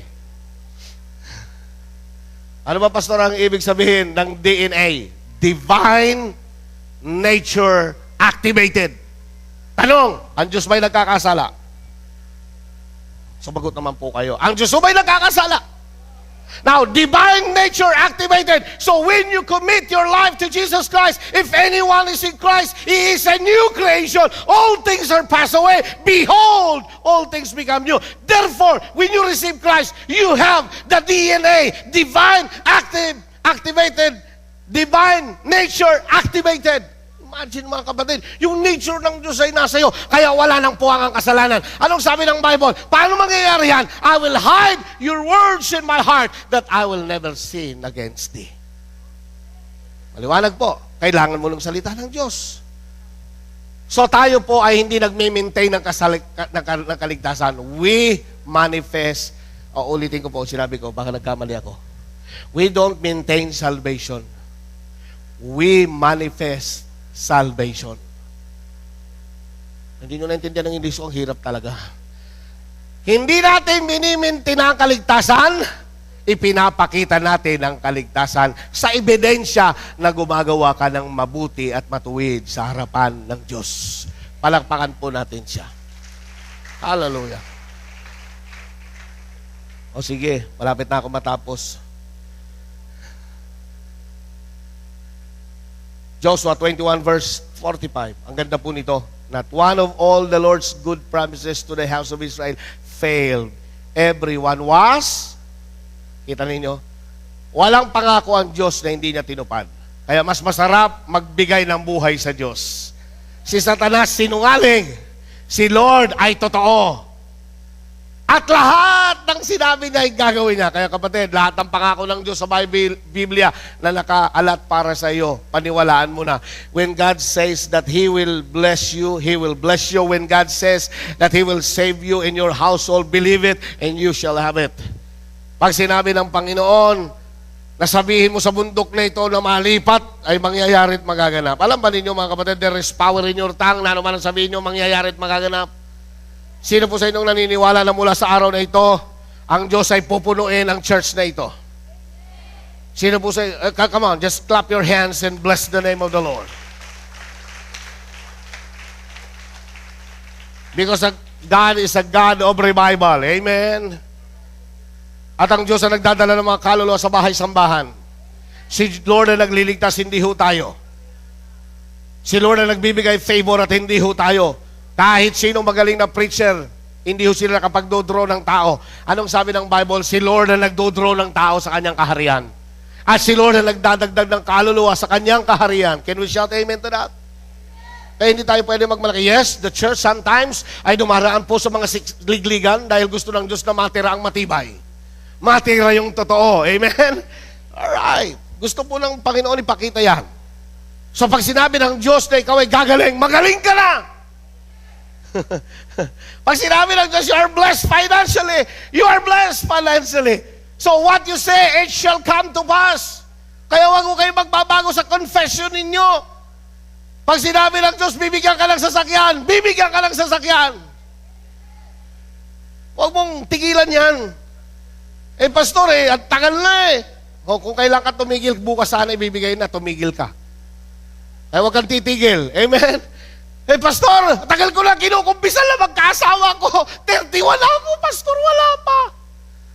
Ano ba, pastor, ang ibig sabihin ng DNA? Divine Nature Activated. Tanong, ang Diyos ba'y nagkakasala? Sumagot naman po kayo. Ang Diyos ba'y nagkakasala? Now, divine nature activated. So when you commit your life to Jesus Christ, if anyone is in Christ, he is a new creation. All things are passed away. Behold, all things become new. Therefore, when you receive Christ, you have the DNA, divine activated, divine nature activated. Imagine mga kapatid, yung nature ng Diyos ay nasa iyo, kaya wala nang puwang ang kasalanan. Anong sabi ng Bible? Paano mangyayari yan? I will hide your words in my heart that I will never sin against thee. Maliwanag po, kailangan mo ng salita ng Diyos. So tayo po ay hindi nagme-maintain ng kaligtasan. We manifest, ulitin ko po, sinabi ko, baka nagkamali ako. We don't maintain salvation. We manifest salvation. Hindi nyo naintindihan ng English ko, ang hirap talaga. Hindi natin minimintin ang kaligtasan, ipinapakita natin ang kaligtasan sa ebidensya na gumagawa ka ng mabuti at matuwid sa harapan ng Diyos. Palakpakan po natin siya. Hallelujah. O sige, malapit na ako matapos. Joshua 21 verse 45. Ang ganda po nito. Not one of all the Lord's good promises to the house of Israel failed. Everyone was, kita ninyo, walang pangako ang Diyos na hindi niya tinupad. Kaya mas masarap magbigay ng buhay sa Diyos. Si Satanas sinungaling. Si Lord ay totoo. At lahat ng sinabi niya ay gagawin niya. Kaya kapatid, lahat ng pangako ng Diyos sa Biblia na nakaalat para sa iyo, paniwalaan mo na. When God says that He will bless you, He will bless you. When God says that He will save you in your household, believe it and you shall have it. Pag sinabi ng Panginoon, nasabihin mo sa bundok na ito na malipat, ay mangyayari at magaganap. Alam ba ninyo mga kapatid, there is power in your tongue na ano man ang sabihin nyo, mangyayari at magaganap. Sino po sa inyong naniniwala na mula sa araw na ito, ang Diyos ay pupunuin ang church na ito? Sino po sa come on, just clap your hands and bless the name of the Lord. Because God is a God of revival. Amen. At ang Diyos na nagdadala ng mga kaluluwa sa bahay-sambahan. Si Lord na nagliligtas, hindi ho tayo. Si Lord na nagbibigay favor at hindi ho tayo. Kahit sino magaling na preacher, hindi ho sila nakapagdodraw ng tao. Anong sabi ng Bible? Si Lord na nagdodraw ng tao sa kanyang kaharian. At si Lord na nagdadagdag ng kaluluwa sa kanyang kaharian. Can we shout amen to that? Kaya hindi tayo pwede magmalaki. Yes, the church sometimes ay dumaraan po sa mga ligligan dahil gusto ng Diyos na matira ang matibay. Matira yung totoo. Amen? Alright. Gusto po ng Panginoon ipakita yan. So pag sinabi ng Diyos na ikaw ay gagaling, magaling ka na! Pag sinabi ng Diyos, you are blessed financially. You are blessed financially. So what you say, it shall come to pass. Kaya wag ko kayo magbabago sa confession ninyo. Pag sinabi ng Diyos, bibigyan ka ng sasakyan, bibigyan ka ng sasakyan. Huwag mong tigilan yan. Pastor, ang tagal na kung kailan ka tumigil, bukas sana ibibigay na, tumigil ka. Huwag kang titigil. Amen? Pastor, tagal ko na kinukumpisal na magkaasawa ko. 31 na ako, Pastor, wala pa.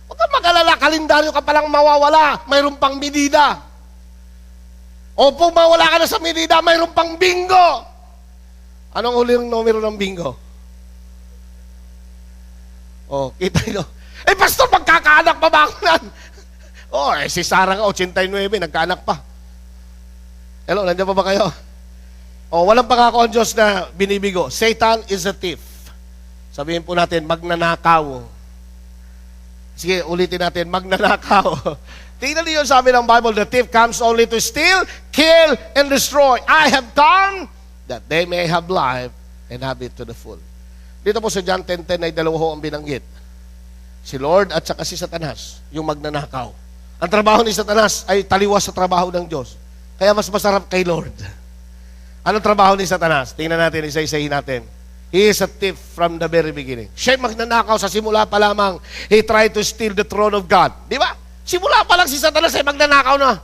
Huwag kang mag-alala, kalendaryo ka palang mawawala. Mayroon pang Medida. O kung mawala ka na sa Medida, mayroon pang bingo. Anong huling numero ng bingo? Kita nyo. Pastor, magkakaanak pa ba ako nan? Si Sarah nga, 89, nagkaanak pa. Hello, nandiyan pa ba kayo? Walang pangako ang Diyos na binibigo. Satan is a thief. Sabihin po natin, magnanakaw. Sige, ulitin natin, magnanakaw. Tingnan niyo sabi ng Bible, the thief comes only to steal, kill, and destroy. I have come that they may have life and have it to the full. Dito po sa John 10:10 ay dalawa ho ang binanggit. Si Lord at saka si Satanas, yung magnanakaw. Ang trabaho ni Satanas ay taliwas sa trabaho ng Diyos. Kaya mas masarap kay Lord. Anong trabaho ni Satanas? Tingnan natin, isa-isahin natin. He is a thief from the very beginning. Siya magnanakaw sa simula pa lamang. He tried to steal the throne of God. Di ba? Simula pa lang si Satanas ay magnanakaw na.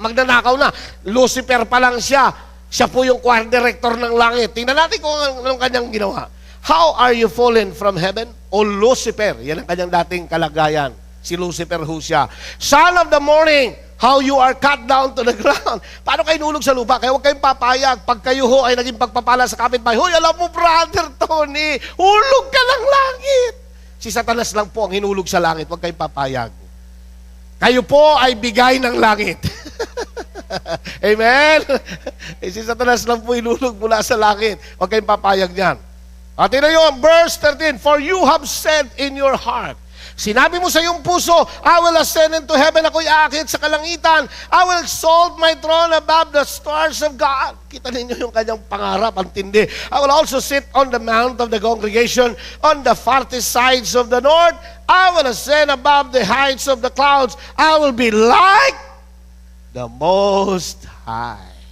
Magnanakaw na. Lucifer pa lang siya. Siya po yung choir director ng langit. Tingnan natin kung anong kanyang ginawa. How are you fallen from heaven? O Lucifer, yan ang kanyang dating kalagayan. Si Lucifer ho siya. Son of the morning, how you are cut down to the ground. Paano kayo nulog sa lupa? Kaya huwag kayong papayag. Pag kayo ho ay naging pagpapala sa kapitbahay, hoy, alam mo, brother Tony, hulog ka ng langit. Si Satanas lang po ang hinulog sa langit. Huwag kayong papayag. Kayo po ay bigay ng langit. Amen? Si Satanas lang po hinulog mula sa langit. Huwag kayong papayag niyan. At tingnan nyo, verse 13, for you have said in your heart, sinabi mo sa iyong puso, I will ascend into heaven, ako'y aakit sa kalangitan, I will exalt my throne above the stars of God. Kita ninyo yung kanyang pangarap, ang tindi. I will also sit on the mount of the congregation, on the farthest sides of the north, I will ascend above the heights of the clouds, I will be like the Most High.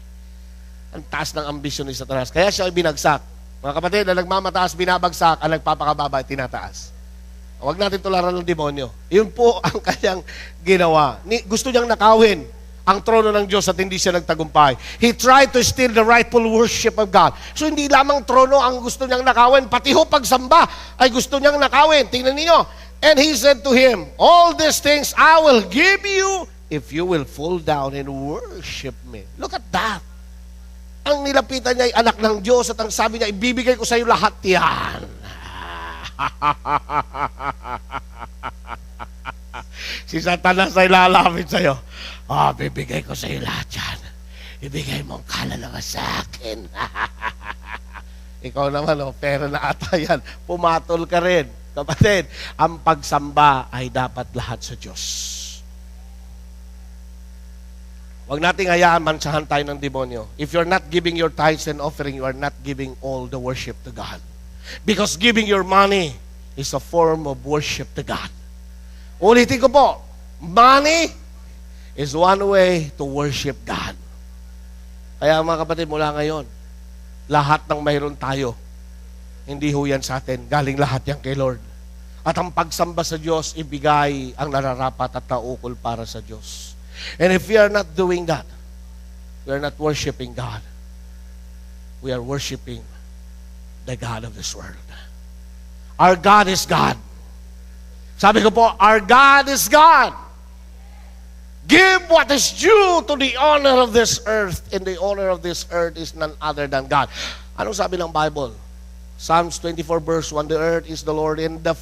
Ang taas ng ambisyon ni Satanas. Kaya siya ay binagsak. Mga kapatid, na nagmamataas, binabagsak, ang nagpapakababa, tinataas. Huwag natin tularan ng demonyo. Yun po ang kanyang ginawa. Gusto niyang nakawin ang trono ng Diyos at hindi siya nagtagumpay. He tried to steal the rightful worship of God. So hindi lamang trono ang gusto niyang nakawin, pati ho pagsamba ay gusto niyang nakawin. Tingnan niyo. And he said to him, all these things I will give you if you will fall down and worship me. Look at that. Ang nilapitan niya ay anak ng Diyos at ang sabi niya, ibibigay ko sa iyo lahat yan. Si Satanas ay lalapit sa iyo. Bibigay ko sa iyo lahat yan. Ibigay mong kalalawa sa akin. Ikaw naman, pera na ata yan. Pumatol ka rin. Kapatid, ang pagsamba ay dapat lahat sa Diyos. Huwag nating hayaan mansahan tayo ng demonyo. If you're not giving your tithes and offering, you are not giving all the worship to God. Because giving your money is a form of worship to God. Ulitin ko po, money is one way to worship God. Kaya mga kapatid, mula ngayon, lahat ng mayroon tayo, hindi ho yan sa atin. Galing lahat yan kay Lord. At ang pagsamba sa Diyos, ibigay ang nararapat at naukol para sa Diyos. And if we are not doing that, we are not worshiping God. We are worshiping the God of this world. Our God is God. Sabi ko po, our God is God. Give what is due to the honor of this earth, and the honor of this earth is none other than God. Anong sabi ng Bible? Psalms 24 verse 1, the earth is the Lord in the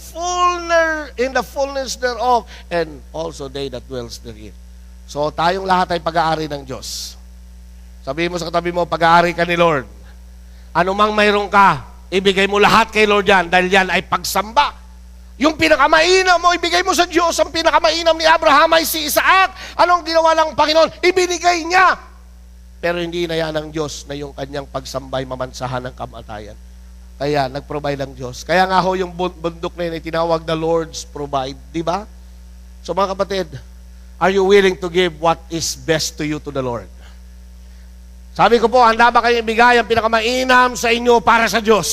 fullness thereof, and also they that dwells therein. So, tayong lahat ay pag-aari ng Diyos. Sabihin mo sa katabi mo, pag-aari ka ni Lord. Ano mang mayroon ka, ibigay mo lahat kay Lord yan, dahil yan ay pagsamba. Yung pinakamainam mo, ibigay mo sa Diyos. Ang pinakamainam ni Abraham ay si Isaac. Anong ginawa ng Panginoon? Ibinigay niya. Pero hindi na yan ng Diyos na yung kanyang pagsambay mamansahan ng kamatayan. Kaya, nag-provide ang Diyos. Kaya nga ho, yung bundok na yun ay tinawag the Lord's provide. Di ba? So mga kapatid, are you willing to give what is best to you to the Lord? Sabi ko po, handa ba kayo ibigay ang pinakamainam sa inyo para sa Diyos?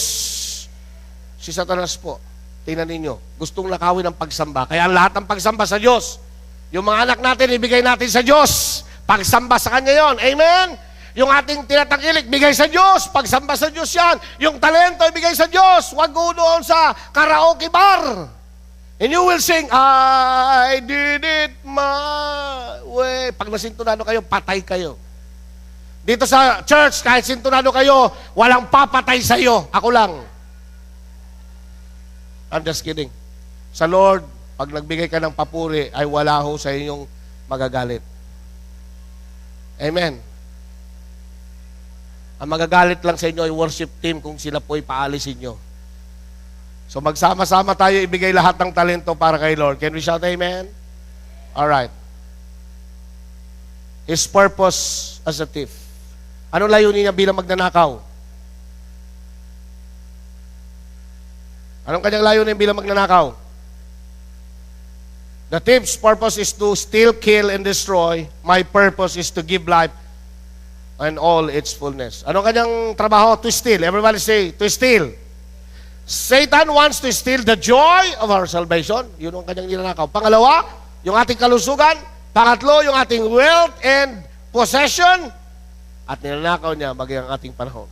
Si Satanas po, tingnan ninyo, gustong nakawin ang pagsamba. Kaya ang lahat ng pagsamba sa Diyos, yung mga anak natin, ibigay natin sa Diyos. Pagsamba sa Kanya yon. Amen? Yung ating tinatangkilik, bigay sa Diyos. Pagsamba sa Diyos yan. Yung talento, ibigay sa Diyos. Huwag ko doon sa karaoke bar. And you will sing, I did it my way. Pag nasintunado kayo, patay kayo. Dito sa church, kahit sintunado kayo, walang papatay sa iyo. Ako lang. I'm just kidding. Sa Lord, pag nagbigay ka ng papuri, ay wala ho sa inyong magagalit. Amen. Ang magagalit lang sa inyo ay worship team kung sila po ipaalisin nyo. So magsama-sama tayo ibigay lahat ng talento para kay Lord. Can we shout amen? Alright. His purpose as a thief. Anong layunin niya bilang magnanakaw? Anong kanyang layunin bilang magnanakaw? The thief's purpose is to steal, kill, and destroy. My purpose is to give life and all its fullness. Anong kanyang trabaho? To steal. Everybody say, to steal. Satan wants to steal the joy of our salvation. Yun ang kanyang ninanakaw. Pangalawa, yung ating kalusugan. Pangatlo, yung ating wealth and possession. At ninanakaw niya maging ang ating panahon.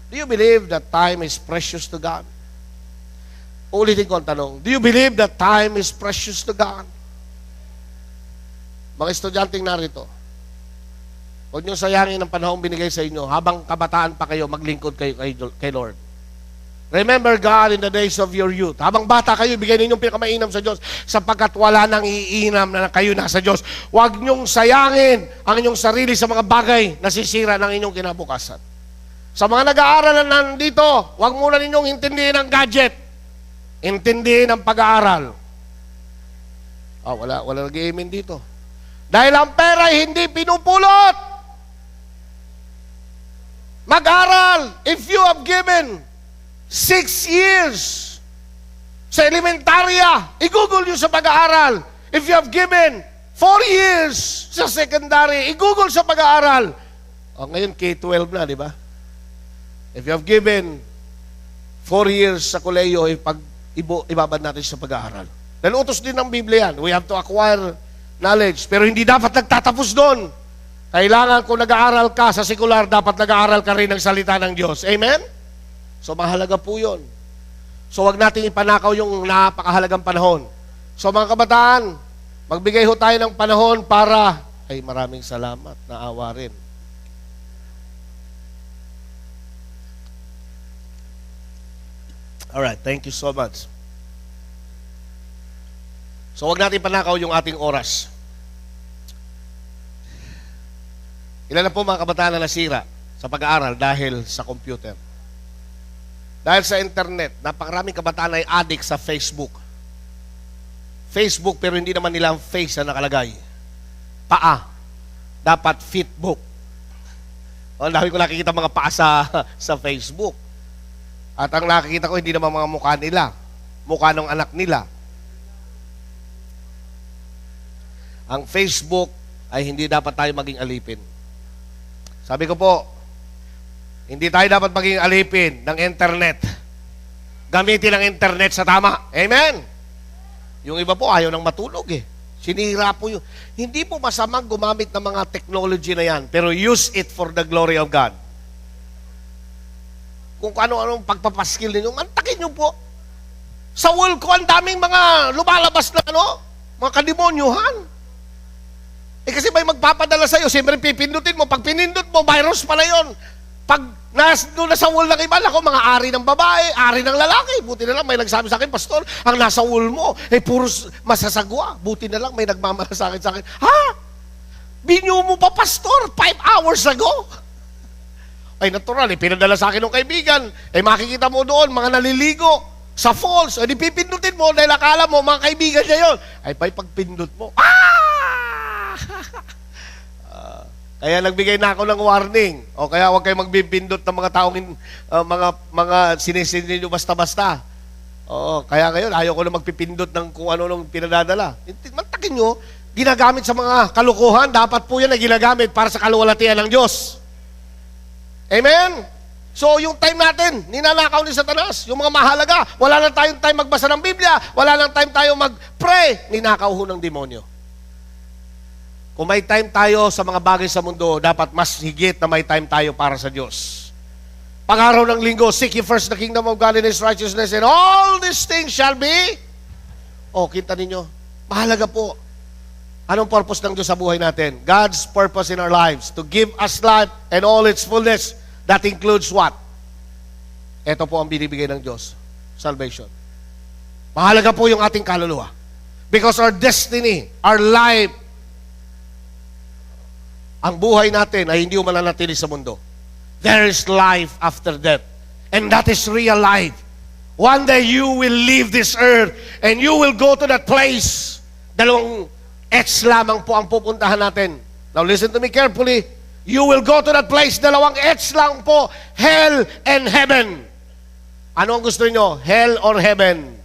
Do you believe that time is precious to God? Ulitin ko ang tanong. Do you believe that time is precious to God? Mga estudyanteng narito, huwag niyong sayangin ang panahon binigay sa inyo. Habang kabataan pa kayo, maglingkod kayo kay Lord. Remember God in the days of your youth. Habang bata kayo, ibigay ninyong pinakamainam sa Diyos sapagkat wala nang iinam na kayo nasa Diyos. Huwag niyong sayangin ang inyong sarili sa mga bagay na sisira ng inyong kinabukasan. Sa mga nag-aaral na nandito, huwag muna ninyong intindihin ang gadget. Intindihin ang pag-aaral. Wala nag-amen dito. Dahil ang pera ay hindi pinupulot. Mag-aral. If you have given 6 years sa elementarya, i-google nyo sa pag-aaral. If you have given 4 years sa secondary, i-google sa pag-aaral. Ngayon, K-12 na, di ba? If you have given 4 years sa koleyo, ibabad natin sa pag-aaral. Dahil utos din ng Biblia yan. We have to acquire knowledge. Pero hindi dapat nagtatapos doon. Kailangan kung nag-aaral ka sa sekular, dapat nag-aaral ka rin ng salita ng Diyos. Amen? So, mahalaga po yun. So, wag natin ipanakaw yung napakahalagang panahon. So, mga kabataan, magbigay ho tayo ng panahon para, ay maraming salamat, naawa rin. Alright, thank you so much. So, wag natin ipanakaw yung ating oras. Ilan na po mga kabataan na nasira sa pag-aaral dahil sa computer? Dahil sa internet, napakaraming kabataan ay addict sa Facebook. Facebook, pero hindi naman nila ang face na nakalagay. Paa. Dapat fitbook. Ang dami ko nakikita mga paa sa Facebook. At ang nakikita ko, hindi naman mga mukha nila. Mukha ng anak nila. Ang Facebook ay hindi dapat tayo maging alipin. Sabi ko po, hindi tayo dapat maging alipin ng internet. Gamitin ang internet sa tama. Amen? Yung iba po, ayaw nang matulog eh. Sinira po yun. Hindi po masamang gumamit ng mga technology na yan, pero use it for the glory of God. Kung ano-anong pagpapaskil ninyo, mantakin nyo po. Sa world ko, ang daming mga lumalabas na mga kademonyuhan. Kasi may magpapadala sa'yo, siyempre pipindutin mo. Pag pinindot mo, virus pala yun. Pag doon nasa wall ng iba, ako, mga ari ng babae, ari ng lalaki. Buti na lang may nagsabi sa akin, Pastor, ang nasa wall mo, puros masasagwa. Buti na lang may nagmamalasakit sa akin. Ha? Binyo mo pa, Pastor, 5 hours ago? Ay, natural, pinadala sa akin ng kaibigan. Makikita mo doon, mga naliligo sa falls. Di pipindutin mo, dahil akala mo, mga kaibigan niya yun. Pagpindot mo, kaya nagbigay na ako ng warning. O kaya huwag kayo magbibindot ng mga taong mga sinisin nyo basta-basta. Kaya ngayon, ayaw ko na magpipindot ng kung ano nung pinadadala. Mantakin nyo, ginagamit sa mga kalukuhan, dapat po yan na ginagamit para sa kaluwalhatian ng Diyos. Amen? So, yung time natin, ninanakaw ni Satanas. Yung mga mahalaga, wala lang tayong time magbasa ng Biblia, wala lang time tayo mag-pray, ninakaw ho ng demonyo. Kung may time tayo sa mga bagay sa mundo, dapat mas higit na may time tayo para sa Diyos. Pag-araw ng linggo, seek ye first the kingdom of God and His righteousness, and all these things shall be... kita ninyo, mahalaga po. Anong purpose ng Diyos sa buhay natin? God's purpose in our lives, to give us life and all its fullness. That includes what? Ito po ang binibigay ng Diyos, salvation. Mahalaga po yung ating kaluluwa. Because our destiny, our life, ang buhay natin ay hindi mananatili sa mundo. There is life after death. And that is real life. One day you will leave this earth and you will go to that place. Dalawang X lamang po ang pupuntahan natin. Now listen to me carefully. You will go to that place. Dalawang X lang po. Hell and heaven. Ano ang gusto niyo? Hell or heaven?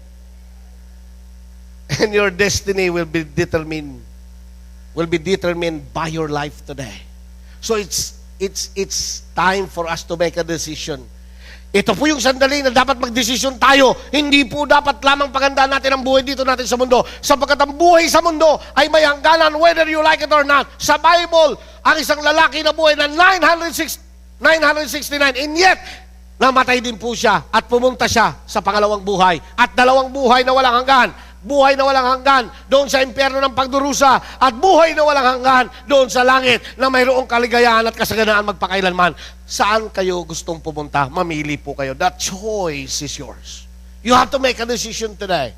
And your destiny will be determined by your life today. So it's time for us to make a decision. Ito po yung sandali na dapat magdesisyon tayo. Hindi po dapat lamang pagandaan natin ang buhay dito natin sa mundo. Sapagkat ang buhay sa mundo ay may hangganan whether you like it or not. Sa Bible, ang isang lalaki na buhay na 969 and yet, namatay din po siya at pumunta siya sa pangalawang buhay. At dalawang buhay na walang hanggan. Buhay na walang hanggan doon sa impyerno ng pagdurusa at buhay na walang hanggan doon sa langit na mayroong kaligayahan at kasaganaan magpakailanman. Saan kayo gustong pumunta? Mamili po kayo. That choice is yours. You have to make a decision today.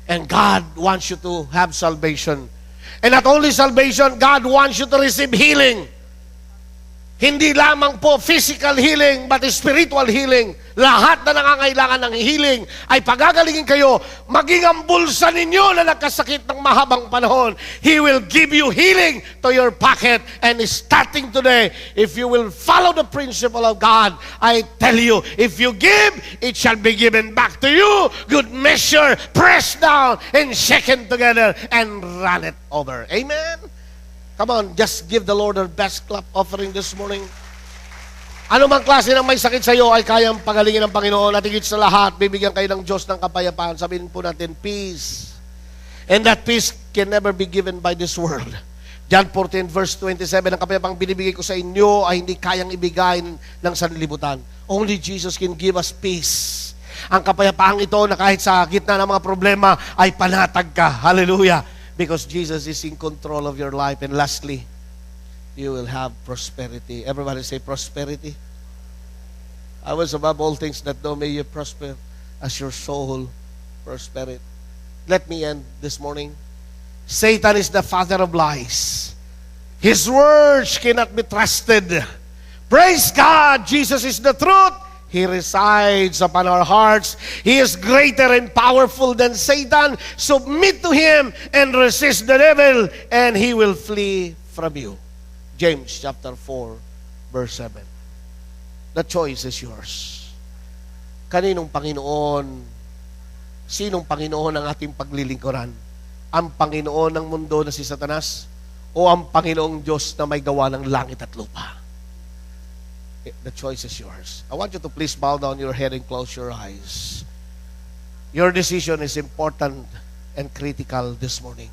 And God wants you to have salvation. And not only salvation, God wants you to receive healing. Hindi lamang po physical healing, but spiritual healing. Lahat na nangangailangan ng healing ay pagagalingin kayo, maging ang bulsa ninyo na nagkasakit ng mahabang panahon. He will give you healing to your pocket. And starting today, if you will follow the principle of God, I tell you, if you give, it shall be given back to you. Good measure, pressed down, and shaken together, and run it over. Amen? Come on, just give the Lord our best clap offering this morning. Ano mang klase ng may sakit sa iyo ay kayang pagalingin ng Panginoon at higit sa lahat, bibigyan kayo ng Diyos ng kapayapaan. Sabihin po natin, peace. And that peace can never be given by this world. John 14 verse 27, ang kapayapaang binibigay ko sa inyo ay hindi kayang ibigay ng sanlibutan. Only Jesus can give us peace. Ang kapayapaang ito na kahit sa gitna ng mga problema ay panatag ka. Hallelujah. Because Jesus is in control of your life. And lastly, you will have prosperity. Everybody say prosperity. I was above all things that though may you prosper as your soul prospereth. Let me end this morning. Satan is the father of lies. His words cannot be trusted. Praise God, Jesus is the truth. He resides upon our hearts. He is greater and powerful than Satan. Submit to Him and resist the devil, and he will flee from you. James chapter 4, verse 7. The choice is yours. Kaninong Panginoon? Sinong Panginoon ang ating paglilingkuran? Ang Panginoon ng mundo na si Satanas? O ang Panginoong Diyos na may gawa ng langit at lupa? The choice is yours. I want you to please bow down your head and close your eyes. Your decision is important and critical this morning.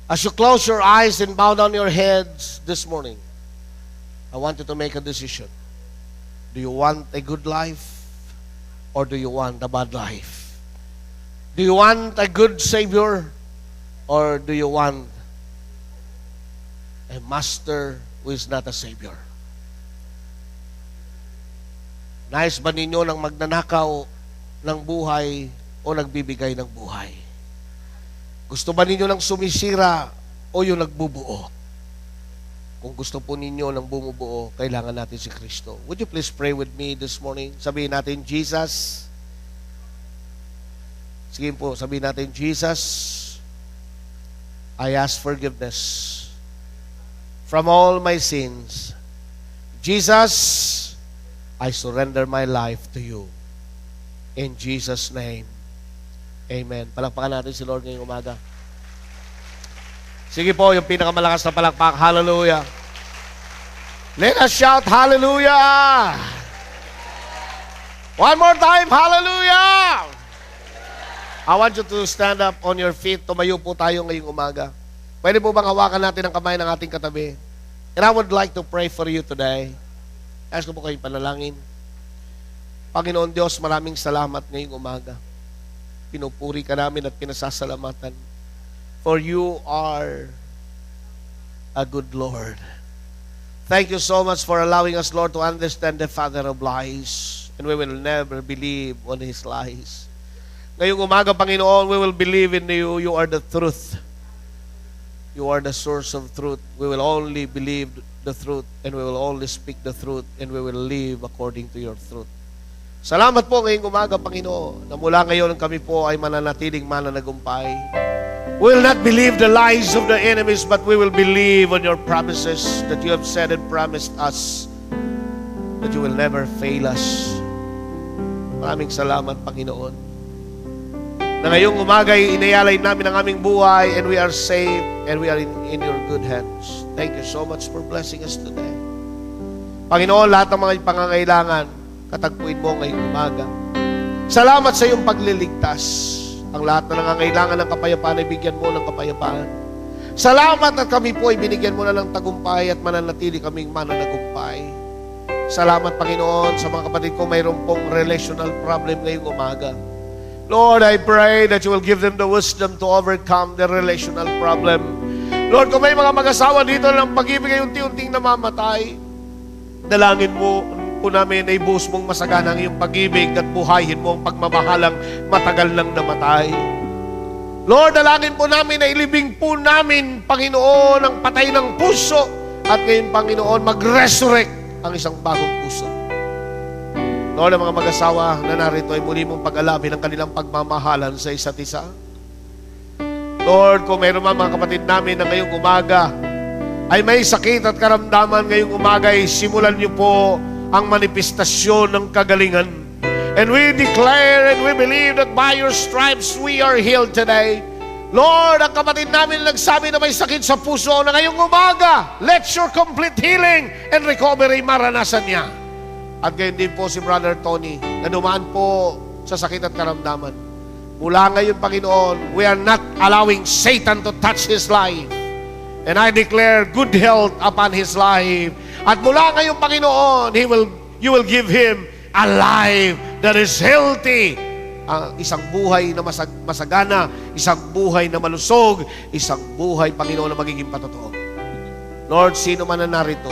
As you close your eyes and bow down your heads this morning, I want you to make a decision. Do you want a good life or do you want a bad life? Do you want a good Savior or do you want a master who is not a Savior? Nais ba ninyo ng magnanakaw ng buhay o nagbibigay ng buhay? Gusto ba ninyo ng sumisira o yung nagbubuo? Kung gusto po ninyo ng bumubuo, kailangan natin si Kristo. Would you please pray with me this morning? Sabihin natin, Jesus. Sige po, sabihin natin, Jesus, I ask forgiveness from all my sins. Jesus, I surrender my life to you. In Jesus' name, amen. Palakpakan natin si Lord ngayong umaga. Sige po, yung pinakamalakas na palakpak. Hallelujah. Let us shout hallelujah. One more time, hallelujah. I want you to stand up on your feet. Tumayo po tayo ngayong umaga. Pwede po bang hawakan natin ang kamay ng ating katabi? And I would like to pray for you today. Ask ko po kayong panalangin. Panginoon Diyos, maraming salamat ngayong umaga. Pinupuri ka namin at pinasasalamatan. For you are a good Lord. Thank you so much for allowing us, Lord, to understand the father of lies. And we will never believe on his lies. Ngayong umaga, Panginoon, we will believe in you. You are the truth. You are the source of truth. We will only believe the truth, and we will only speak the truth, and we will live according to your truth. Salamat po ngayong umaga, Panginoon, na mula ngayon kami po ay mananatiling mananagumpay. We will not believe the lies of the enemies, but we will believe on your promises that you have said and promised us that you will never fail us. Maraming salamat, Panginoon, na ngayong umaga ay inayalay namin ang aming buhay, and we are safe and we are in your good hands. Thank you so much for blessing us today. Panginoon, lahat ng mga pangangailangan, katagpuin mo ngayong umaga. Salamat sa iyong pagliligtas. Ang lahat na nangangailangan ng kapayapaan ay bigyan mo ng kapayapaan. Salamat at kami po ay binigyan mo na ng tagumpay at mananatili kaming mananagumpay. Salamat, Panginoon, sa mga kapatid ko mayroon pong relational problem ngayong umaga. Lord, I pray that you will give them the wisdom to overcome their relational problem. Lord, kung may mga mag-asawa dito ng pag-ibig ay unti-unting namamatay, dalangin mo po namin ay buhos mong masagana ang iyong pag-ibig at buhayin mo ang pagmamahalang matagal nang namatay. Lord, dalangin po namin na ilibing po namin, Panginoon, ang patay ng puso at ngayon, Panginoon, mag-resurrect ang isang bagong puso. Lord, ang mga mag-asawa na narito ay muli mong pag-alapin ang kanilang pagmamahalan sa isa't isa. Lord, kung mayroon mga kapatid namin na ngayong umaga ay may sakit at karamdaman ngayong umaga, ay simulan niyo po ang manifestasyon ng kagalingan. And we declare and we believe that by your stripes we are healed today. Lord, ang kapatid namin nagsabi na may sakit sa puso na ngayong umaga, let your complete healing and recovery maranasan niya. At gayon din po si Brother Tony na dumaan po sa sakit at karamdaman. Mula ngayon, Panginoon, we are not allowing Satan to touch his life. And I declare good health upon his life. At mula ngayon, Panginoon, you will give him a life that is healthy. Isang buhay na masagana, isang buhay na malusog, isang buhay, Panginoon, na magiging patotoo. Lord, sino man na narito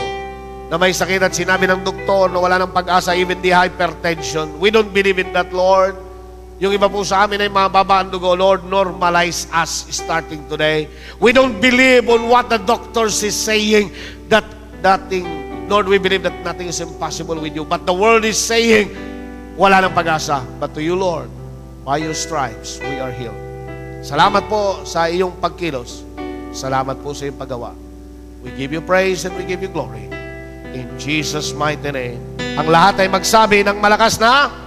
na may sakit at sinabi ng doktor na wala ng pag-asa, even the hypertension, we don't believe in that, Lord. Yung iba po sa amin ay mababa ang dugo. Lord, normalize us starting today. We don't believe on what the doctors is saying that nothing, Lord, we believe that nothing is impossible with you. But the world is saying, wala ng pag-asa. But to you, Lord, by your stripes, we are healed. Salamat po sa iyong pagkilos. Salamat po sa iyong paggawa. We give you praise and we give you glory. In Jesus' mighty name. Ang lahat ay magsabi ng malakas na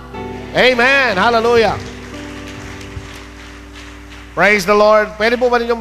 Amen. Hallelujah. Praise the Lord. Pwede po ba ninyong